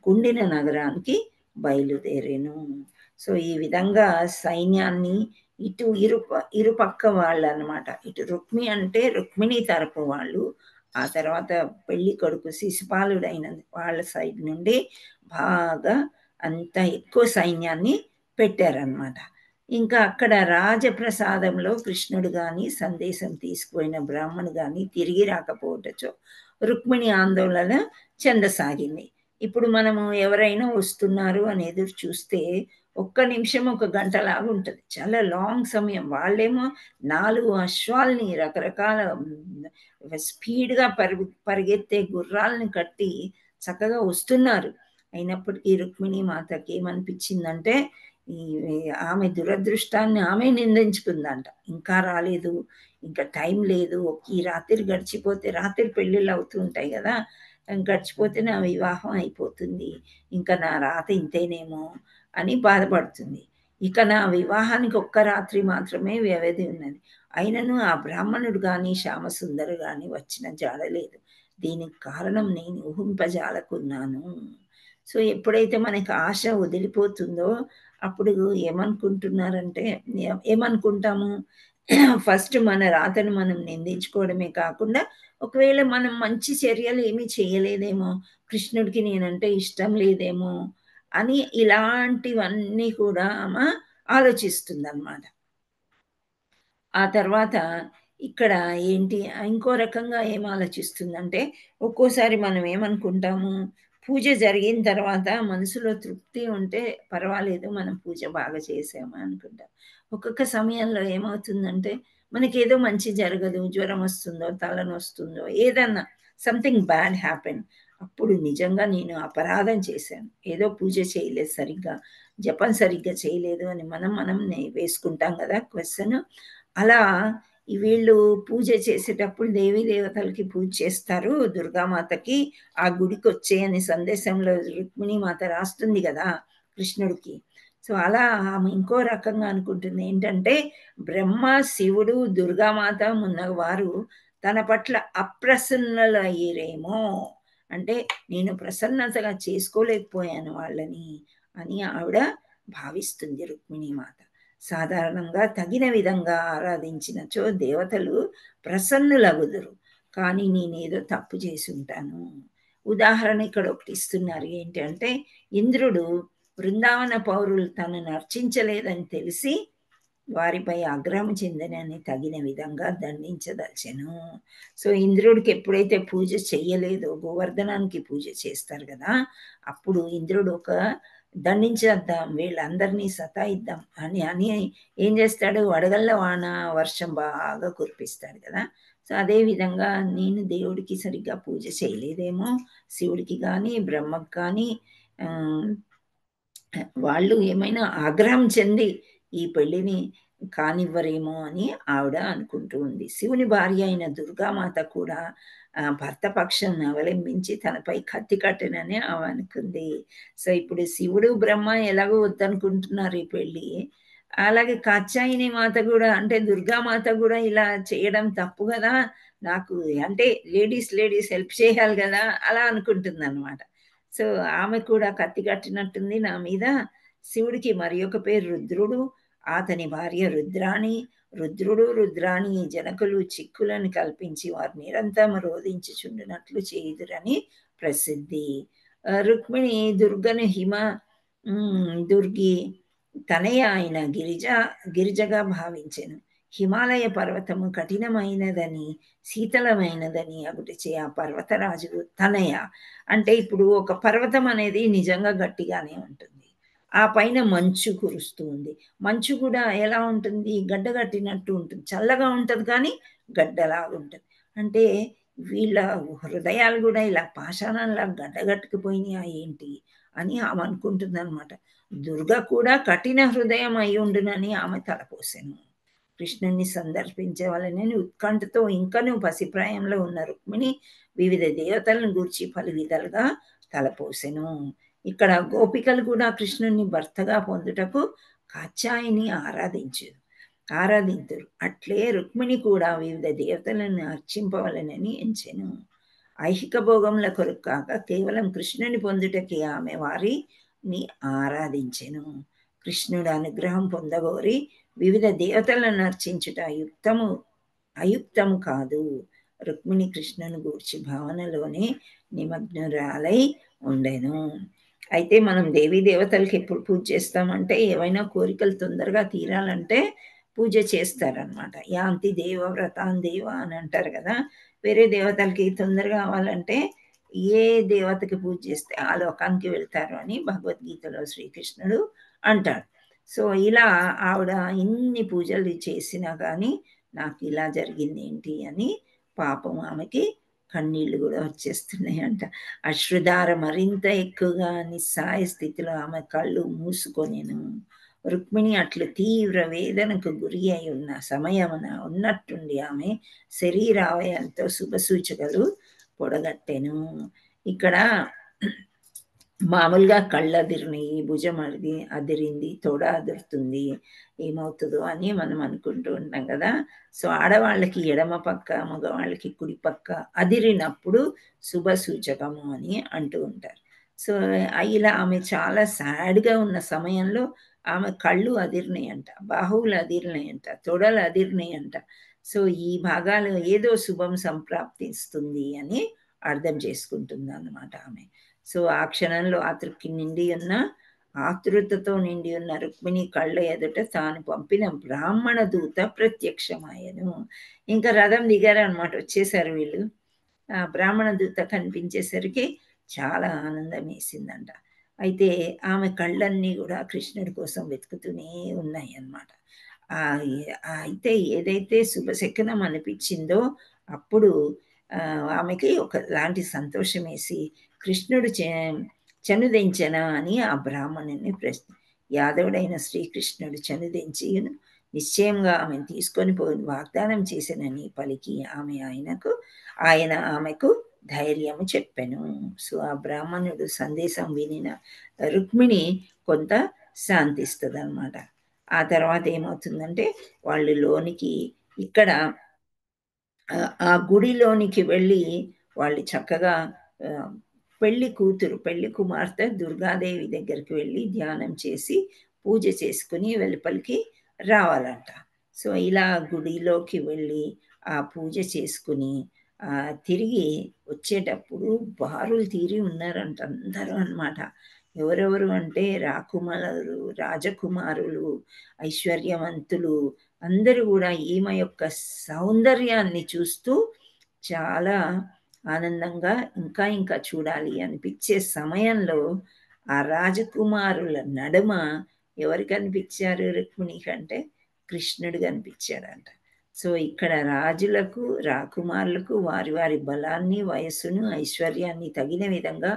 A: కుండిన నగరానికి బయలుదేరేను. సో ఈ విధంగా సైన్యాన్ని ఇటు ఇరుపక్క వాళ్ళు అనమాట. ఇటు రుక్మి అంటే రుక్మిణి తరపు వాళ్ళు, ఆ తర్వాత పెళ్లి కొడుకు శిశుపాలుడైన వాళ్ళ సైడ్ నుండి బాగా అంత ఎక్కువ సైన్యాన్ని పెట్టారనమాట. ఇంకా అక్కడ రాజప్రసాదంలో కృష్ణుడు కానీ సందేశం తీసుకుపోయిన బ్రాహ్మణు కానీ తిరిగి రాకపోవటచో రుక్మిణి ఆందోళన చెందసాగింది. ఇప్పుడు మనము ఎవరైనా వస్తున్నారు అని ఎదురు చూస్తే ఒక్క నిమిషం 1 గంటలాగా ఉంటుంది, చాలా లాంగ్ సమయం. వాళ్ళేమో 4 అశ్వాల్ని రకరకాల స్పీడ్గా పరిగెత్తే గుర్రాలని కట్టి చక్కగా వస్తున్నారు. అయినప్పటికీ రుక్మిణి మాతకి ఏమనిపించిందంటే ఆమె దురదృష్టాన్ని ఆమె నిందించుకుందంట. ఇంకా రాలేదు, ఇంకా టైం లేదు, ఈ రాత్రి గడిచిపోతే, రాత్రి పెళ్ళిళ్ళు అవుతూ ఉంటాయి కదా, గడిచిపోతే నా వివాహం అయిపోతుంది, ఇంకా నా రాత ఇంతేనేమో అని బాధపడుతుంది. ఇక నా వివాహానికి 1 రాత్రి మాత్రమే వ్యవధి ఉన్నది, అయినను ఆ బ్రాహ్మణుడు కానీ శ్యామసుందరు కానీ వచ్చిన జాడలేదు. దీనికి కారణం నేను ఊహింపజాలకున్నాను. సో ఎప్పుడైతే మనకి ఆశ వదిలిపోతుందో అప్పుడు ఏమనుకుంటాము, ఫస్ట్ మన రాతను మనం నిందించుకోవడమే కాకుండా ఒకవేళ మనం మంచి చర్యలు ఏమీ చేయలేదేమో, కృష్ణుడికి నేనంటే ఇష్టం లేదేమో అని ఇలాంటివన్నీ కూడా ఆమె ఆలోచిస్తుంది అన్నమాట. ఆ తర్వాత ఇక్కడ ఏంటి ఇంకో రకంగా ఏం ఆలోచిస్తుందంటే, ఒక్కోసారి మనం ఏమనుకుంటాము, పూజ జరిగిన తర్వాత మనసులో తృప్తి ఉంటే పర్వాలేదు, మనం పూజ బాగా చేసాము అనుకుంటాం. ఒక్కొక్క సమయంలో ఏమవుతుందంటే మనకేదో మంచి జరగదు, జ్వరం వస్తుందో, తలనొస్తుందో, ఏదన్నా సంథింగ్ బ్యాడ్ హ్యాపెన్, అప్పుడు నిజంగా నేను అపరాధం చేశాను, ఏదో పూజ చేయలేదు సరిగ్గా, జపం సరిగ్గా చేయలేదు అని మనం వేసుకుంటాం కదా క్వశ్చన్. అలా వీళ్ళు పూజ చేసేటప్పుడు దేవీ దేవతలకి పూజ చేస్తారు, దుర్గామాతకి ఆ గుడికి వచ్చేయని సందేశంలో రుక్మిణి మాత రాస్తుంది కదా కృష్ణుడికి. సో అలా ఆమె ఇంకో రకంగా అనుకుంటుంది ఏంటంటే, బ్రహ్మ, శివుడు, దుర్గామాత ఉన్నవారు తన పట్ల అప్రసన్నులు అయ్యేరేమో, అంటే నేను ప్రసన్నతగా చేసుకోలేకపోయాను వాళ్ళని అని ఆవిడ భావిస్తుంది రుక్మిణి మాత. సాధారణంగా తగిన విధంగా ఆరాధించినచో దేవతలు ప్రసన్నులగుదురు. కానీ నేనేదో తప్పు చేసి ఉంటాను. ఉదాహరణ ఇక్కడ ఒకటి ఇస్తున్నారు. ఏంటంటే ఇంద్రుడు బృందావన పౌరులు తనను అర్చించలేదని తెలిసి వారిపై ఆగ్రహం చెందనని తగిన విధంగా దండించదలిచెను. సో ఇంద్రుడికి ఎప్పుడైతే పూజ చెయ్యలేదో, గోవర్ధనానికి పూజ చేస్తారు కదా, అప్పుడు ఇంద్రుడు ఒక దండించేద్దాం, వీళ్ళందరినీ సతాయిద్దాం అని ఏం చేస్తాడు, వడగళ్ళ వాన వర్షం బాగా కురిపిస్తాడు కదా. సో అదే విధంగా నేను దేవుడికి సరిగ్గా పూజ చేయలేదేమో, శివుడికి కానీ బ్రహ్మకు కానీ వాళ్ళు ఏమైనా ఆగ్రహం చెంది ఈ పెళ్లిని కానివ్వరేమో అని ఆవిడ అనుకుంటూ ఉంది. శివుని భార్య అయిన దుర్గామాత కూడా భర్త పక్షం అవలంబించి తనపై కత్తి కట్టెనని ఆమె అనుకుంది. సో ఇప్పుడు శివుడు బ్రహ్మ ఎలాగో వద్దనుకుంటున్నారు ఈ పెళ్ళి, అలాగే కాత్యాయని మాత కూడా, అంటే దుర్గామాత కూడా ఇలా చేయడం తప్పు కదా, నాకు అంటే లేడీస్ హెల్ప్ చేయాలి కదా అలా అనుకుంటుంది అనమాట. సో ఆమె కూడా కత్తి కట్టినట్టుంది నా మీద. శివుడికి మరి ఒక పేరు రుద్రుడు, అతని భార్య రుద్రాణి. రుద్రాణి జనకులు చిక్కులను కల్పించి వారు నిరంతరం రోధించుచుండినట్లు చేయుదురని ప్రసిద్ధి. రుక్మిణి దుర్గను దుర్గి తనయ అయిన గిరిజగా భావించెను. హిమాలయ పర్వతము కఠినమైనదని శీతలమైనదని అగుటిచే ఆ పర్వతరాజు తనయ, అంటే ఇప్పుడు ఒక పర్వతం అనేది నిజంగా గట్టిగానే ఉంటుంది, ఆ పైన మంచు కురుస్తూ ఉంది. మంచు కూడా ఎలా ఉంటుంది, గడ్డగట్టినట్టు ఉంటుంది, చల్లగా ఉంటుంది కానీ గడ్డలాగా ఉంటుంది. అంటే వీళ్ళ హృదయాలు కూడా ఇలా పాషాణంలా గడ్డగట్టుకుపోయినాయా ఏంటి అని ఆమె అనుకుంటుంది అనమాట. దుర్గ కూడా కఠిన హృదయం అయి ఉండునని ఆమె తలపోసెను. కృష్ణుని సందర్శించవలనని ఉత్కంఠతో ఇంకనూ పసిప్రాయంలో ఉన్న రుక్మిణి వివిధ దేవతలను గూర్చి పలు విధాలుగా తలపోసెను. ఇక్కడ గోపికలు కూడా కృష్ణుని భర్తగా పొందుటకు కాత్యాయిని ఆరాధింతురు. అట్లే రుక్మిణి కూడా వివిధ దేవతలను అర్చింపవలనని ఎంచెను. ఐహిక భోగముల కొరకు కాక కేవలం కృష్ణుని పొందుటకి ఆమె వారిని ఆరాధించెను. కృష్ణుడు అనుగ్రహం పొందగోరి వివిధ దేవతలను అర్చించుట అయుక్తము కాదు. రుక్మిణి కృష్ణుని గూర్చి భావనలోనే నిమగ్నురాలై ఉండెను. అయితే మనం దేవీ దేవతలకి ఎప్పుడు పూజ చేస్తామంటే, ఏవైనా కోరికలు తొందరగా తీరాలంటే పూజ చేస్తారనమాట. యాంతి దేవ వ్రతాన్ దేవ అని అంటారు కదా. వేరే దేవతలకి తొందరగా కావాలంటే ఏ దేవతకి పూజ చేస్తే ఆ లోకానికి వెళ్తారు అని భగవద్గీతలో శ్రీకృష్ణుడు అంటాడు. సో ఇలా ఆవిడ ఇన్ని పూజలు చేసినా కానీ నాకు ఇలా జరిగింది ఏంటి అని పాపం ఆమెకి కన్నీళ్లు కూడా వచ్చేస్తున్నాయంట. అశ్రుధార మరింత ఎక్కువగా నిస్సహాయ స్థితిలో ఆమె కళ్ళు మూసుకొనెను. రుక్మిణి అట్లు తీవ్ర వేదనకు గురి అయి ఉన్న సమయమున ఉన్నట్టుండి ఆమె శరీరావయంతో శుభసూచకలు పొడగట్టెను. ఇక్కడ మామూలుగా కళ్ళు అదిరినాయి, భుజం అదిరింది, తొడ అదురుతుంది, ఏమవుతుందో అని మనం అనుకుంటూ ఉంటాం కదా. సో ఆడవాళ్ళకి ఎడమ పక్క, మగవాళ్ళకి కుడి పక్క అదిరినప్పుడు శుభ సూచకము అని అంటూ ఉంటారు. సో ఇలా ఆమె చాలా సాడ్గా ఉన్న సమయంలో ఆమె కళ్ళు అదిరినాయంట, బాహువులు అదిరినాయంట, తొడలు అదిరినాయంట. సో ఈ భాగాలు ఏదో శుభం సంప్రాప్తిస్తుంది అని అర్థం చేసుకుంటుంది అన్నమాట ఆమె. సో ఆ క్షణంలో ఆతృతతో నిండి ఉన్న రుక్మిణి కళ్ళ ఎదుట తాను పంపిన బ్రాహ్మణ దూత ప్రత్యక్షమాయను. ఇంకా రథం దిగారనమాట, వచ్చేసారు వీళ్ళు. ఆ బ్రాహ్మణ దూత కనిపించేసరికి చాలా ఆనందం వేసిందంట. అయితే ఆమె కళ్ళన్నీ కూడా కృష్ణుడి కోసం వెతుకుతూనే ఉన్నాయి అన్నమాట. అయితే ఏదైతే శుభశకనం అనిపించిందో అప్పుడు ఆమెకి ఒకలాంటి సంతోషం వేసి, కృష్ణుడు చనుదించనా అని ఆ బ్రాహ్మణుని ప్రశ్న. యాదవుడైన శ్రీకృష్ణుడు చనుదించి నిశ్చయంగా ఆమెను తీసుకొని పోయి వాగ్దానం చేసినని పలికి ఆయన ఆమెకు ధైర్యము చెప్పెను. సో ఆ బ్రాహ్మణుడు సందేశం వినిన రుక్మిణి కొంత శాంతిస్తుంది అనమాట. ఆ తర్వాత ఏమవుతుందంటే వాళ్ళు లోనికి, ఇక్కడ ఆ గుడిలోనికి వెళ్ళి వాళ్ళు చక్కగా పెళ్లి కుమార్తె దుర్గాదేవి దగ్గరికి వెళ్ళి ధ్యానం చేసి పూజ చేసుకుని వెలుపలికి రావాలంట. సో ఇలా గుడిలోకి వెళ్ళి ఆ పూజ చేసుకుని తిరిగి వచ్చేటప్పుడు బారులు తీరి ఉన్నారంట అందరూ అన్నమాట. ఎవరెవరు అంటే రాకుమారులు, రాజకుమారులు, ఐశ్వర్యవంతులు అందరూ కూడా ఈమె యొక్క సౌందర్యాన్ని చూస్తూ చాలా ఆనందంగా ఇంకా ఇంకా చూడాలి అనిపించే సమయంలో ఆ రాజకుమారుల నడుమ ఎవరు కనిపించారు రుక్మిణి కంటే? కృష్ణుడు కనిపించాడంట. సో ఇక్కడ రాజులకు రాకుమారులకు వారి వారి బలాన్ని వయస్సును ఐశ్వర్యాన్ని తగిన విధంగా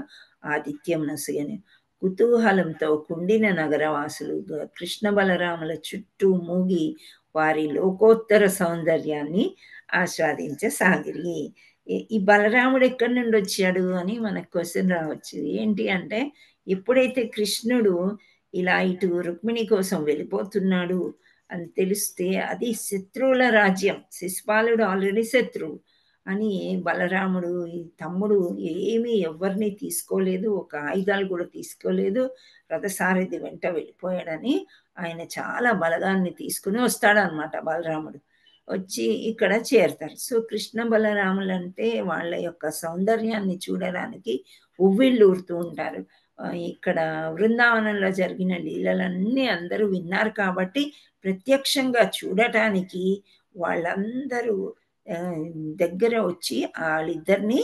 A: ఆతిథ్యం నొసగని కుతూహలంతో కుండిన నగరవాసులు కృష్ణ బలరాముల చుట్టూ మూగి వారి లోకోత్తర సౌందర్యాన్ని ఆస్వాదించసాగిరి. ఈ బలరాముడు ఎక్కడి నుండి వచ్చాడు అని మనకు క్వశ్చన్ రావచ్చు. ఏంటి అంటే ఎప్పుడైతే కృష్ణుడు ఇలా ఇటు రుక్మిణి కోసం వెళ్ళిపోతున్నాడు అని తెలిస్తే అది శత్రువుల రాజ్యం, శిశుపాలుడు ఆల్రెడీ శత్రువు అని బలరాముడు ఈ తమ్ముడు ఏమీ ఎవరిని తీసుకోలేదు, ఒక ఆయుధాలు కూడా తీసుకోలేదు, రథసారథి వెంట వెళ్ళిపోయాడని ఆయన చాలా బలగాన్ని తీసుకుని వస్తాడనమాట బలరాముడు. వచ్చి ఇక్కడ చేరతారు. సో కృష్ణ బలరాములు అంటే వాళ్ళ యొక్క సౌందర్యాన్ని చూడడానికి ఉవ్విళ్ళూరుతూ ఉంటారు. ఇక్కడ బృందావనంలో జరిగిన లీలలన్నీ అందరూ విన్నారు కాబట్టి ప్రత్యక్షంగా చూడటానికి వాళ్ళందరూ దగ్గర వచ్చి వాళ్ళిద్దరిని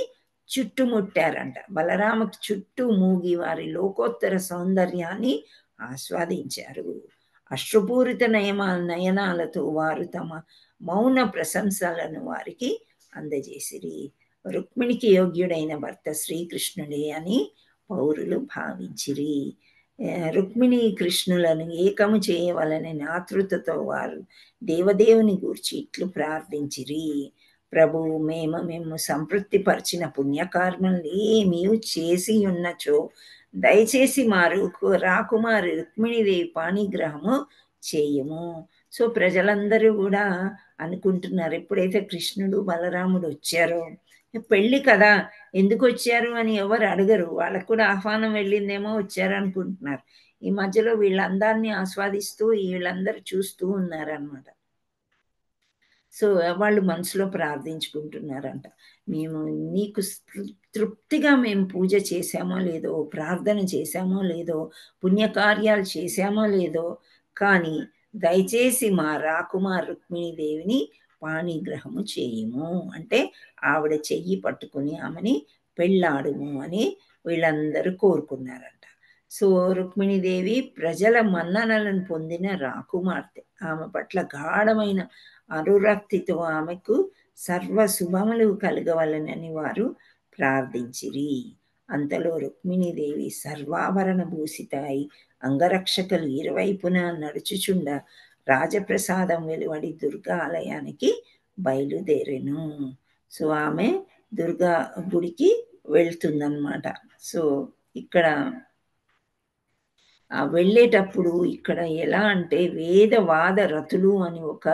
A: చుట్టుముట్టారంట. బలరామకి చుట్టూ మూగి వారి లోకోత్తర సౌందర్యాన్ని ఆస్వాదించారు. అశ్రుపూరిత నయనాలతో వారు తమ మౌన ప్రశంసలను వారికి అందజేసిరి. రుక్మిణికి యోగ్యుడైన భర్త శ్రీకృష్ణుడే అని పౌరులు భావించిరి. రుక్మిణి కృష్ణులను ఏకము చేయవలనని ఆతృతతో వారు దేవదేవుని గూర్చి ఇట్లు ప్రార్థించిరి. ప్రభు, మేము సంతృప్తిపరిచిన పుణ్యకర్మలు ఏమీ చేసి ఉన్నచో దయచేసి రాకుమారి రుక్మిణీదేవి పాణిగ్రహము చేయము. సో ప్రజలందరూ కూడా అనుకుంటున్నారు, ఎప్పుడైతే కృష్ణుడు బలరాముడు వచ్చారో, పెళ్ళి కదా ఎందుకు వచ్చారు అని ఎవరు అడగరు, వాళ్ళకు కూడా ఆహ్వానం వెళ్ళిందేమో వచ్చారు అనుకుంటున్నారు. ఈ మధ్యలో వీళ్ళందరినీ ఆస్వాదిస్తూ వీళ్ళందరూ చూస్తూ ఉన్నారనమాట. సో వాళ్ళు మనసులో ప్రార్థించుకుంటున్నారంట, మేము నీకు తృప్తిగా మేము పూజ చేశామో లేదో, ప్రార్థన చేశామో లేదో, పుణ్యకార్యాలు చేశామో లేదో, కానీ దయచేసి మా రాకుమార్ రుక్మిణీదేవిని పాణిగ్రహము చేయము అంటే ఆవిడ చెయ్యి పట్టుకుని ఆమెని పెళ్ళాడుము అని వీళ్ళందరూ కోరుకున్నారంట. సో రుక్మిణీదేవి ప్రజల మన్ననలను పొందిన రాకుమార్తె. ఆమె పట్ల గాఢమైన అనురక్తితో ఆమెకు సర్వ శుభములు కలగవలనని వారు ప్రార్థించిరి. అంతలో రుక్మిణీదేవి సర్వాభరణ భూషితాయి అంగరక్షకులు ఇరువైపున నడుచుచుండ రాజప్రసాదం వెలువడి దుర్గా ఆలయానికి బయలుదేరెను. సో ఆమె దుర్గా గుడికి వెళ్తుందన్నమాట. సో ఇక్కడ వెళ్ళేటప్పుడు ఇక్కడ ఎలా అంటే వేదవాద రతులు అని ఒక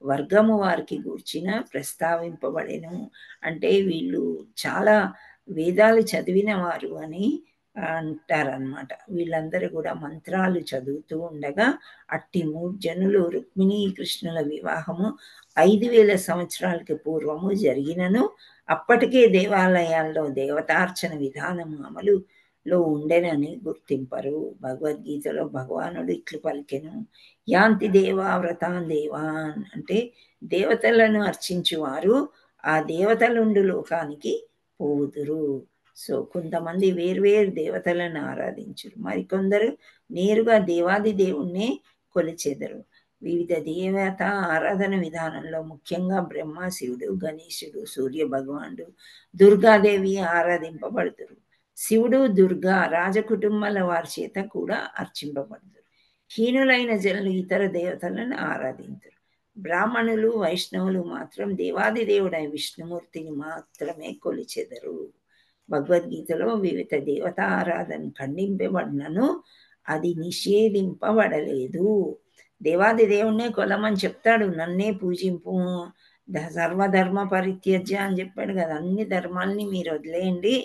A: వర్గము వారికి గూర్చిన ప్రస్తావింపబడెను. అంటే వీళ్ళు చాలా వేదాలు చదివిన వారు అని అంటారనమాట. వీళ్ళందరూ కూడా మంత్రాలు చదువుతూ ఉండగా అట్టి మూర్జనులు రుక్మిణీ కృష్ణుల వివాహము 5000 సంవత్సరాలకి పూర్వము జరిగినను అప్పటికే దేవాలయాల్లో దేవతార్చన విధానము అమలులో ఉండెనని గుర్తింపరు. భగవద్గీతలో భగవానుడు ఇట్లు పలికెను, యాంతి దేవా వ్రతాన్ దేవాన్ అంటే దేవతలను అర్చించువారు ఆ దేవతలుండు లోకానికి పోదురు. సో కొంతమంది వేర్వేరు దేవతలను ఆరాధించరు, మరికొందరు నేరుగా దేవాది దేవుణ్ణే కొలిచెదరు. వివిధ దేవత ఆరాధన విధానంలో ముఖ్యంగా బ్రహ్మ, శివుడు, గణేశుడు, సూర్య భగవానుడు, దుర్గాదేవి ఆరాధింపబడుతురు. శివుడు, దుర్గా రాజకుటుంబాల వారి చేత కూడా అర్చింపబడుతురు. హీనులైన జనులు ఇతర దేవతలను ఆరాధించరు. బ్రాహ్మణులు, వైష్ణవులు మాత్రం దేవాది దేవుడైన విష్ణుమూర్తిని మాత్రమే కొలిచెదరు. భగవద్గీతలో వివిధ దేవత ఆరాధన ఖండింపబడినను అది నిషేధింపబడలేదు. దేవాది దేవుణ్ణే కొలమని చెప్తాడు, నన్నే పూజింపు, సర్వధర్మ పరిత్యజ్య అని చెప్పాడు కదా, అన్ని ధర్మాల్ని మీరు వదిలేయండి,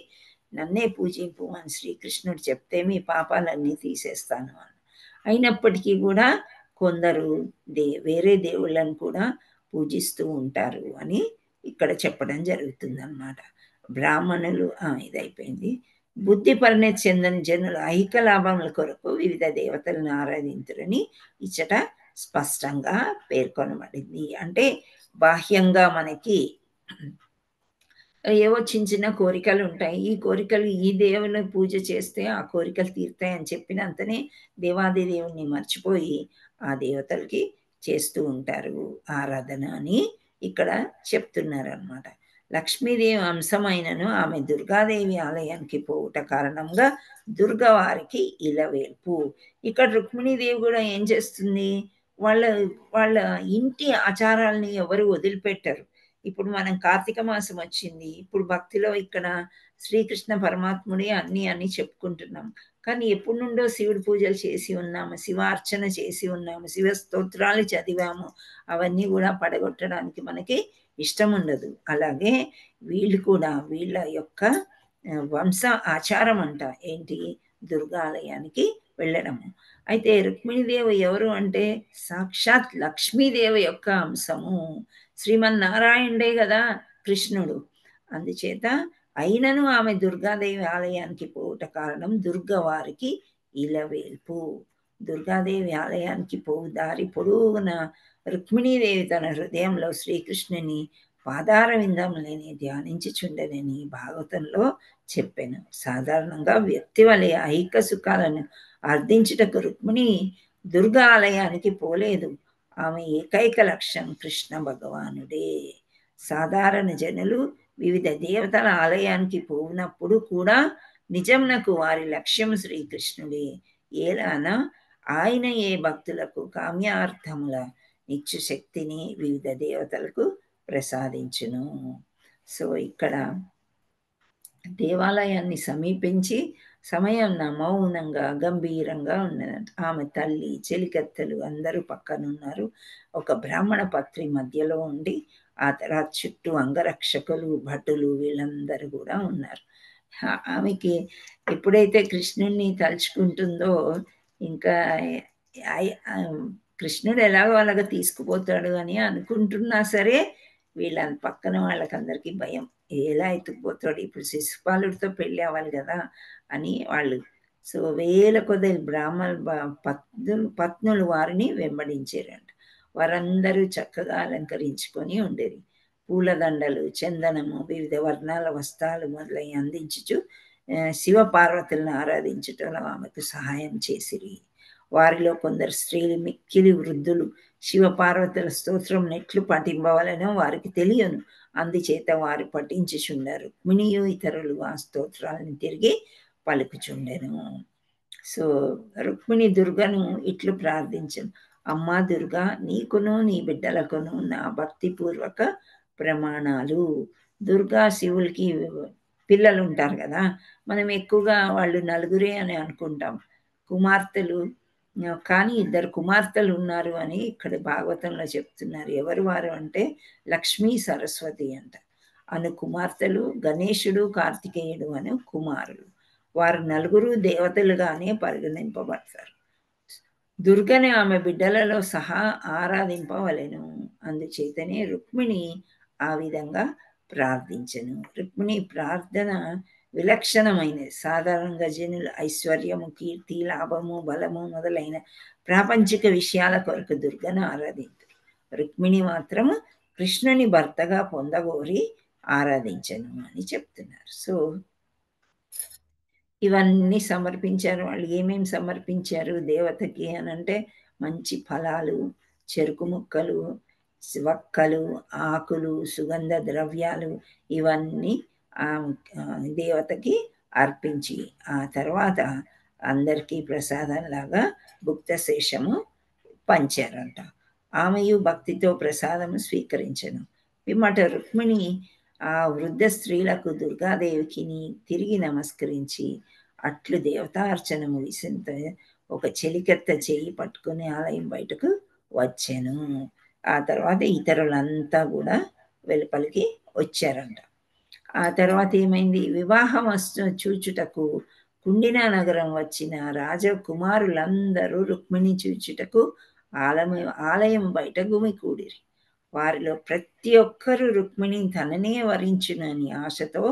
A: నన్నే పూజింపు అని శ్రీకృష్ణుడు చెప్తే మీ పాపాలన్నీ తీసేస్తాను అని. అయినప్పటికీ కూడా కొందరు వేరే దేవుళ్ళను కూడా పూజిస్తూ ఉంటారు అని ఇక్కడ చెప్పడం జరుగుతుందన్నమాట. బ్రాహ్మణులు ఇది అయిపోయింది. బుద్ధి పరిణతి చెందని జనులు ఐహిక లాభముల కొరకు వివిధ దేవతలను ఆరాధింతురని ఇచ్చట స్పష్టంగా పేర్కొనబడింది. అంటే బాహ్యంగా మనకి ఏవో చిన్న చిన్న కోరికలు ఉంటాయి. ఈ కోరికలు ఈ దేవుని పూజ చేస్తే ఆ కోరికలు తీరుతాయి అని చెప్పినంతనే దేవాది దేవుణ్ణి మర్చిపోయి ఆ దేవతలకి చేస్తూ ఉంటారు ఆరాధన అని ఇక్కడ చెప్తున్నారనమాట. లక్ష్మీదేవి అంశమైనను ఆమె దుర్గాదేవి ఆలయానికి పోవుట కారణంగా దుర్గవారికి ఇలవేల్పు. ఇక్కడ రుక్మిణీదేవి కూడా ఏం చేస్తుంది, వాళ్ళ వాళ్ళ ఇంటి ఆచారాలని ఎవరు వదిలిపెట్టరు. ఇప్పుడు మనం కార్తీక మాసం వచ్చింది, ఇప్పుడు భక్తిలో ఇక్కడ శ్రీకృష్ణ పరమాత్ముడి అన్ని చెప్పుకుంటున్నాం. కానీ ఎప్పటి నుండో శివుడి పూజలు చేసి ఉన్నాము, శివార్చన చేసి ఉన్నాము, శివ స్తోత్రాలు చదివాము. అవన్నీ కూడా పడగొట్టడానికి మనకి ఇష్టం ఉండదు. అలాగే వీళ్ళు కూడా వీళ్ళ యొక్క వంశ ఆచారం అంట ఏంటి, దుర్గాలయానికి వెళ్ళడము. అయితే రుక్మిణీదేవి ఎవరు అంటే సాక్షాత్ లక్ష్మీదేవి యొక్క అంశము. శ్రీమన్నారాయణుడే కదా కృష్ణుడు. అందుచేత అయినను ఆమె దుర్గాదేవి ఆలయానికి పోవుట కారణం దుర్గవారికి ఇలవేల్పు. దుర్గాదేవి ఆలయానికి పోవు దారి పొడుగున రుక్మిణీదేవి తన హృదయంలో శ్రీకృష్ణుని పాదార విందములని ధ్యానించుచుండెనని భాగవతంలో చెప్పాను. సాధారణంగా వ్యక్తి వలె ఐహిక సుఖాలను అర్థించుటకు రుక్మిణి దుర్గా ఆలయానికి పోలేదు. ఆమె ఏకైక లక్ష్యం కృష్ణ భగవానుడే. సాధారణ జనులు వివిధ దేవతల ఆలయానికి పోయినప్పుడు కూడా నిజమునకు వారి లక్ష్యం శ్రీకృష్ణుడే. ఏలాన ఆయన ఏ భక్తులకు కామ్యార్థముల నిత్య శక్తిని వివిధ దేవతలకు ప్రసాదించును. సో ఇక్కడ దేవాలయాన్ని సమీపించి సమయం మౌనంగా గంభీరంగా ఉన్నదంట. ఆమె తల్లి చెలికత్తెలు అందరూ పక్కనున్నారు. ఒక బ్రాహ్మణ పత్రి మధ్యలో ఉండి ఆ తర్వాత చుట్టూ అంగరక్షకులు భటులు వీళ్ళందరూ కూడా ఉన్నారు. ఆమెకి ఎప్పుడైతే కృష్ణుణ్ణి తలుచుకుంటుందో ఇంకా కృష్ణుడు ఎలాగో అలాగ తీసుకుపోతాడు అని అనుకుంటున్నా సరే వీళ్ళ పక్కన వాళ్ళకందరికీ భయం, ఎలా ఎత్తుకుపోతాడు, ఇప్పుడు శిశుపాలుడితో పెళ్ళి అవ్వాలి కదా అని వాళ్ళు. సో వేల కొద్ది పత్నులు వారిని వెంబడించారంట. వారందరూ చక్కగా అలంకరించుకొని ఉండేది. పూలదండలు, చందనము, వివిధ వర్ణాల వస్త్రాలు మొదలై అందించుచు శివ పార్వతులను ఆరాధించటంలో ఆమెకు సహాయం చేసిరి. వారిలో కొందరు స్త్రీలు మిక్కిలి వృద్ధులు శివ పార్వతుల స్తోత్రం నెట్లు పఠింపవలనో వారికి తెలియను. అందుచేత వారు పఠించుచుండరు. రుక్మిణియు ఇతరులు ఆ స్తోత్రాలను తిరిగి పలుకుచుండెను. సో రుక్మిణి దుర్గను ఇట్లు ప్రార్థించను, అమ్మా దుర్గా, నీకును నీ బిడ్డలకును నా భక్తిపూర్వక ప్రమాణాలు. దుర్గా శివులకి పిల్లలు ఉంటారు కదా, మనం ఎక్కువగా వాళ్ళు నలుగురే అని అనుకుంటాం కుమార్తెలు, కానీ 2 కుమార్తెలు ఉన్నారు అని ఇక్కడ భాగవతంలో చెప్తున్నారు. ఎవరు వారు అంటే లక్ష్మీ సరస్వతి అంట. అను కుమార్తెలు గణేశుడు కార్తికేయుడు అను కుమారులు. వారు నలుగురు దేవతలుగానే పరిగణింపబడతారు. దుర్గని ఆమె బిడ్డలలో సహా ఆరాధింపవలెను. అందుచేతనే రుక్మిణి ఆ విధంగా ప్రార్థించను. రుక్మిణి ప్రార్థన విలక్షణమైనది. సాధారణంగా జనులు ఐశ్వర్యము, కీర్తి, లాభము, బలము మొదలైన ప్రాపంచిక విషయాల కొరకు దుర్గను ఆరాధించారు. రుక్మిణి మాత్రము కృష్ణుని భర్తగా పొందగోరి ఆరాధించను అని చెప్తున్నారు. సో ఇవన్నీ సమర్పించారు. వాళ్ళు ఏమేమి సమర్పించారు దేవతకి అని అంటే మంచి ఫలాలు, చెరుకు ముక్కలు, వక్కలు, ఆకులు, సుగంధ ద్రవ్యాలు ఇవన్నీ దేవతకి అర్పించి ఆ తర్వాత అందరికీ ప్రసాదంలాగా భుక్తశేషము పంచారంట. ఆమెయు భక్తితో ప్రసాదము స్వీకరించను. పిమ్మట రుక్మిణి ఆ వృద్ధ స్త్రీలకు దుర్గాదేవికి తిరిగి నమస్కరించి అట్లు దేవతార్చన ముగిసింత ఒక చెలికత్త చేయి పట్టుకుని ఆలయం బయటకు వచ్చాను. ఆ తర్వాత ఇతరులంతా కూడా వెలుపలికి వచ్చారంట. ఆ తర్వాత ఏమైంది, వివాహం చూచుటకు కుండినా నగరం వచ్చిన రాజకుమారులందరూ రుక్మిణి చూచుటకు ఆలయం బయట గుమికూడిరి. వారిలో ప్రతి ఒక్కరూ రుక్మిణి తననే వరించునని ఆశతో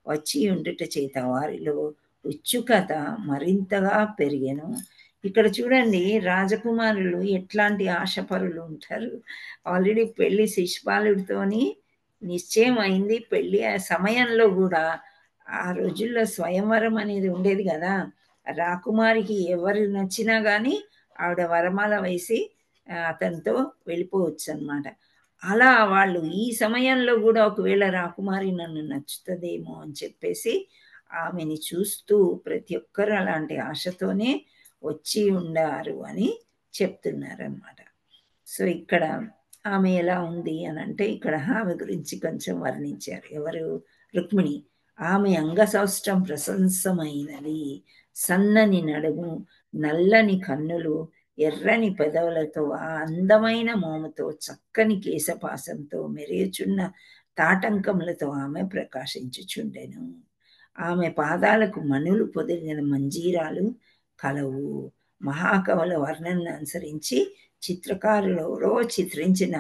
A: వచ్చి ఉండుట చేత వారిలో ఉత్సుకత మరింతగా పెరిగెను. ఇక్కడ చూడండి, రాజకుమారులు ఎట్లాంటి ఆశపరులు ఉంటారు. ఆల్రెడీ పెళ్లి శిశుపాలుడితోని నిశ్చయం అయింది. పెళ్లి ఆ సమయంలో కూడా ఆ రోజుల్లో స్వయంవరం అనేది ఉండేది కదా. రాకుమారికి ఎవరు నచ్చినా కానీ ఆవిడ వరమాల వేసి అతనితో వెళ్ళిపోవచ్చు అనమాట. అలా వాళ్ళు ఈ సమయంలో కూడా ఒకవేళ రాకుమారి నన్ను నచ్చుతుందేమో అని చెప్పేసి ఆమెని చూస్తూ ప్రతి ఒక్కరు అలాంటి ఆశతోనే వచ్చి ఉండారు అని చెప్తున్నారనమాట. సో ఇక్కడ ఆమె ఎలా ఉంది అని అంటే, ఇక్కడ ఆమె గురించి కొంచెం వర్ణించారు. ఎవరు? రుక్మిణి. ఆమె అంగసౌష్టం ప్రశంసమైనది. సన్నని నడుము, నల్లని కన్నులు, ఎర్రని పెదవులతో, ఆ అందమైన మోముతో, చక్కని కేశపాసంతో, మెరియుచున్న తాటంకములతో ఆమె ప్రకాశించుచుండెను. ఆమె పాదాలకు మణులు పొదిగిన మంజీరాలు కలవు. మహాకవుల వర్ణనను అనుసరించి చిత్రకారులు ఎవరో చిత్రించిన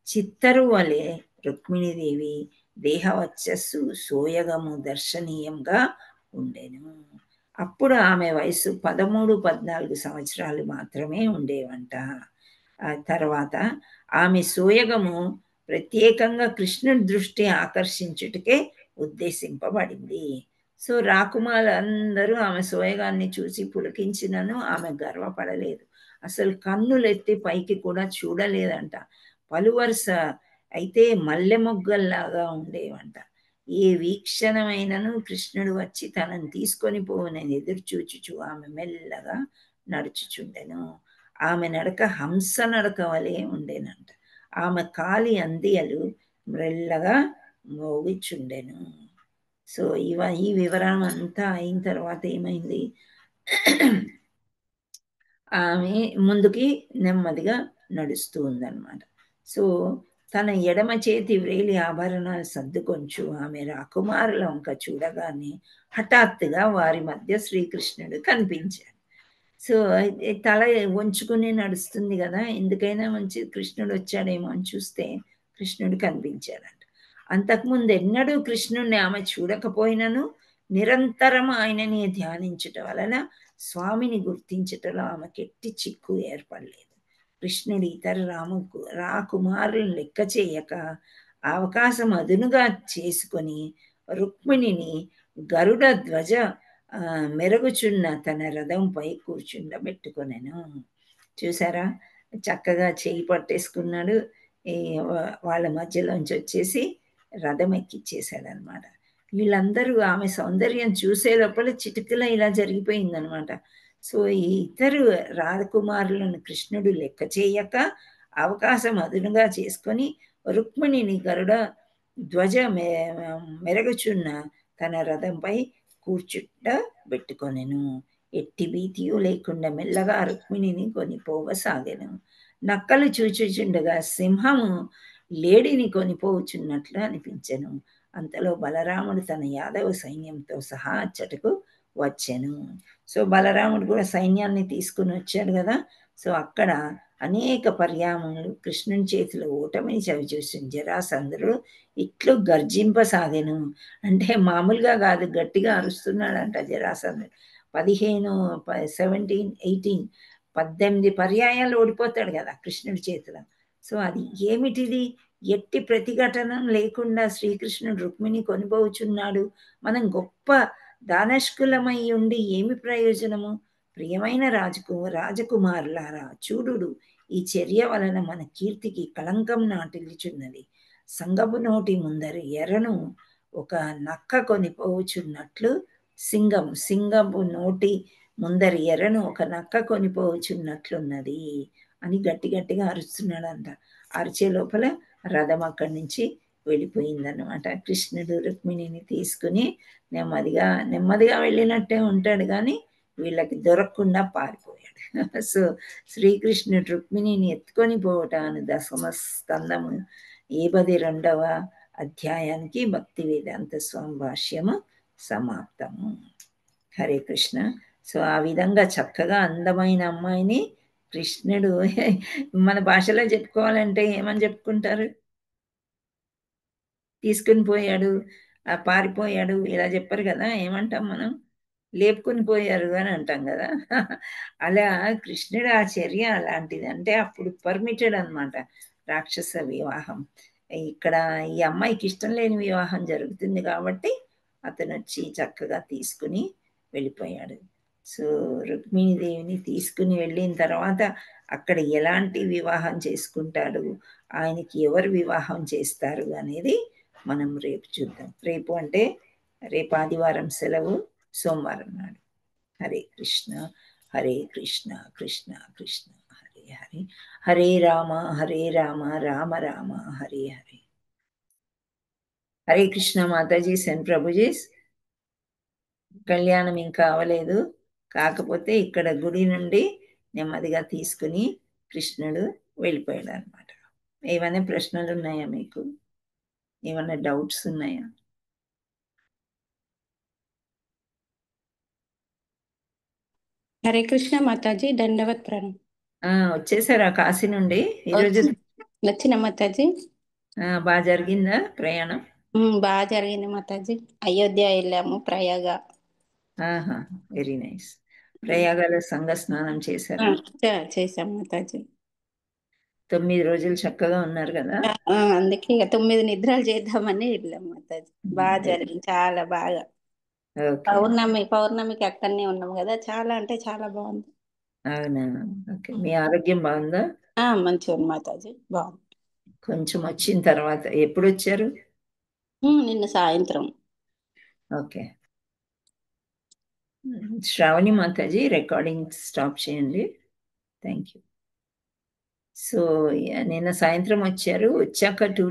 A: చిత్తరు వలె రుక్మిణీదేవి దేహవచ్చస్సు సోయగము దర్శనీయంగా ఉండెను. అప్పుడు ఆమె వయసు 13-14 సంవత్సరాలు మాత్రమే ఉండేవంట. ఆ తర్వాత ఆమె సోయగము ప్రత్యేకంగా కృష్ణుడి దృష్టి ఆకర్షించుటకే ఉద్దేశింపబడింది. సో రాకుమారులందరూ ఆమె సోయగాన్ని చూసి పులకించినను ఆమె గర్వపడలేదు. అసలు కన్నులెత్తి పైకి కూడా చూడలేదంట. పలువరుస అయితే మల్లె మొగ్గల్లాగా ఉండేవంట. ఏ వీక్షణమైనను కృష్ణుడు వచ్చి తనని తీసుకొని పోవనని ఎదురు చూచుచు ఆమె మెల్లగా నడుచుచుండెను. ఆమె నడక హంస నడక వలె ఉండేనంట. ఆమె కాలి అందియలు మెల్లగా మోగిచుండెను. సో ఈ వివరం అంతా అయిన తర్వాత ఏమైంది, ఆమె ముందుకి నెమ్మదిగా నడుస్తూ ఉందన్నమాట. సో తన ఎడమ చేతి వ్రేలి ఆభరణాలు సర్దుకొంచు ఆమె రాకుమారుల వంక చూడగానే హఠాత్తుగా వారి మధ్య శ్రీకృష్ణుడు కనిపించాడు. సో తల వంచుకుని నడుస్తుంది కదా, ఎందుకైనా మంచి కృష్ణుడు వచ్చాడేమో అని చూస్తే కృష్ణుడు కనిపించాడంట. అంతకుముందు ఎన్నడూ కృష్ణుడిని ఆమె చూడకపోయినను నిరంతరం ఆయనని ధ్యానించుట వలన స్వామిని గుర్తించుటలో ఆమెకి ఎట్టి చిక్కు ఏర్పడలేదు. కృష్ణుడు ఇతర రాకుమారులను లెక్క చేయక అవకాశం అదునుగా చేసుకొని రుక్మిణిని గరుడ ధ్వజ మెరుగుచున్న తన రథంపై కూర్చుండబెట్టుకొనెను. చూసారా, చక్కగా చేయి పట్టేసుకున్నాడు. వాళ్ళ మధ్యలోంచి వచ్చేసి రథం ఎక్కిచ్చేసాడనమాట. వీళ్ళందరూ ఆమె సౌందర్యం చూసే లోపల చిటికలా ఇలా జరిగిపోయిందనమాట. సో ఈ ఇద్దరు రాజకుమారులను కృష్ణుడు లెక్క చేయక అవకాశం అదునుగా చేసుకొని రుక్మిణిని గరుడ ధ్వజ మెరుగుచున్న తన రథంపై కూర్చుండబెట్టుకొనెను. ఎట్టి భీతియు లేకుండా మెల్లగా రుక్మిణిని కొనిపోవసాగెను. నక్కలు చూచుచుండగా సింహము లేడిని కొనిపోవచ్చున్నట్లు అనిపించెను. అంతలో బలరాముడు తన యాదవ సైన్యంతో సహా అచ్చటకు వచ్చెను. సో బలరాముడు కూడా సైన్యాన్ని తీసుకుని వచ్చాడు కదా. సో అక్కడ అనేక పర్యాములు కృష్ణుని చేతిలో ఓటమిని చవిచూసిన జరాసంధుడు ఇట్లు గర్జింపసాగెను. అంటే మామూలుగా కాదు, గట్టిగా అరుస్తున్నాడంట జరాసంధుడు. 18 పర్యాయాలు ఓడిపోతాడు కదా కృష్ణుడి చేతిలో. సో అది ఏమిటిది? ఎట్టి ప్రతిఘటనం లేకుండా శ్రీకృష్ణుడు రుక్మిణి కొనిపోవచ్చున్నాడు. మనం గొప్ప దానష్కులమై ఉండి ఏమి ప్రయోజనము? ప్రియమైన రాజకుమారులారా, చూడుడు, ఈ చర్య వలన మన కీర్తికి కళంకం నాటిల్చున్నది. సంగపు నోటి ముందరి ఎర్రను ఒక నక్క కొనిపోవచ్చున్నట్లు సింగపు నోటి ముందరి ఎర్రను ఒక నక్క కొనిపోవచ్చున్నట్లున్నది అని గట్టిగా అరుస్తున్నాడంట. అరిచే లోపల రథం అక్కడి నుంచి వెళ్ళిపోయిందన్నమాట. కృష్ణుడు రుక్మిణిని తీసుకుని నెమ్మదిగా వెళ్ళినట్టే ఉంటాడు, కానీ వీళ్ళకి దొరకకుండా పారిపోయాడు. సో శ్రీకృష్ణుడు రుక్మిణిని ఎత్తుకొని పోవటాన్ని 10వ స్కందము 72వ అధ్యాయానికి భక్తి వేదాంత స్వామి భాష్యము సమాప్తము. హరే కృష్ణ. సో ఆ విధంగా చక్కగా అందమైన అమ్మాయిని కృష్ణుడు మన భాషలో చెప్పుకోవాలంటే ఏమని చెప్పుకుంటారు? తీసుకుని పోయాడు, పారిపోయాడు ఇలా చెప్పరు కదా! ఏమంటాం మనం? లేపుకొని పోయారు అని అంటాం కదా! అలా కృష్ణుడు ఆ చర్య అలాంటిది. అంటే అప్పుడు పర్మిటెడ్ అనమాట రాక్షస వివాహం. ఇక్కడ ఈ అమ్మాయికి ఇష్టం లేని వివాహం జరుగుతుంది కాబట్టి అతనొచ్చి చక్కగా తీసుకుని వెళ్ళిపోయాడు. సో, రుక్మిణీదేవిని తీసుకుని వెళ్ళిన తర్వాత అక్కడ ఎలాంటి వివాహం చేసుకుంటాడు, ఆయనకి ఎవరు వివాహం చేస్తారు అనేది మనం రేపు చూద్దాం. రేపు అంటే రేపు ఆదివారం సెలవు, సోమవారం నాడు. హరే కృష్ణ హరే కృష్ణ కృష్ణ కృష్ణ హరే హరే, హరే రామ రామ రామ హరే హరే. హరే కృష్ణ మాతాజీ, సెన్ ప్రభుజీస్. కళ్యాణం ఇంకా అవ్వలేదు, కాకపోతే ఇక్కడ గుడి నుండి నెమ్మదిగా తీసుకుని కృష్ణుడు వెళ్ళిపోయాడు అనమాట. ఏమైనా ప్రశ్నలు ఉన్నాయా మీకు? ఏమైనా డౌట్స్ ఉన్నాయా?
D: హరే కృష్ణ మాతాజీ, దండవత్ ప్రణామం.
A: వచ్చేసారా కాశీ నుండి ఈరోజు?
D: నచ్చిన మాతాజీ.
A: బాగా జరిగిందా ప్రయాణం?
D: బాగా జరిగింది మాతాజీ. అయోధ్య వెళ్ళాము, ప్రయాగ.
A: Very nice. ప్రయాగలో సంఘ స్నానం చేశారా?
D: చేశాం మాతాజీ.
A: 9 రోజులు చక్కగా ఉన్నారు కదా?
D: అందుకే ఇక 9 నిద్రలు చేద్దామని వెళ్ళాం మాతాజీ. బాగా జరిగింది, చాలా బాగా. పౌర్ణమికి అక్కడనే ఉన్నాం కదా, చాలా అంటే చాలా బాగుంది.
A: అవునా? ఓకే. మీ ఆరోగ్యం బాగుందా?
D: మంచిగా ఉంది మాతాజీ, బాగుంది.
A: కొంచెం వచ్చిన తర్వాత ఎప్పుడు వచ్చారు?
D: నిన్న సాయంత్రం.
A: Okay. Shravani Mataji, recording stop చేయండి. Thank you. సో నిన్న సాయంత్రం వచ్చారు. వచ్చాక 2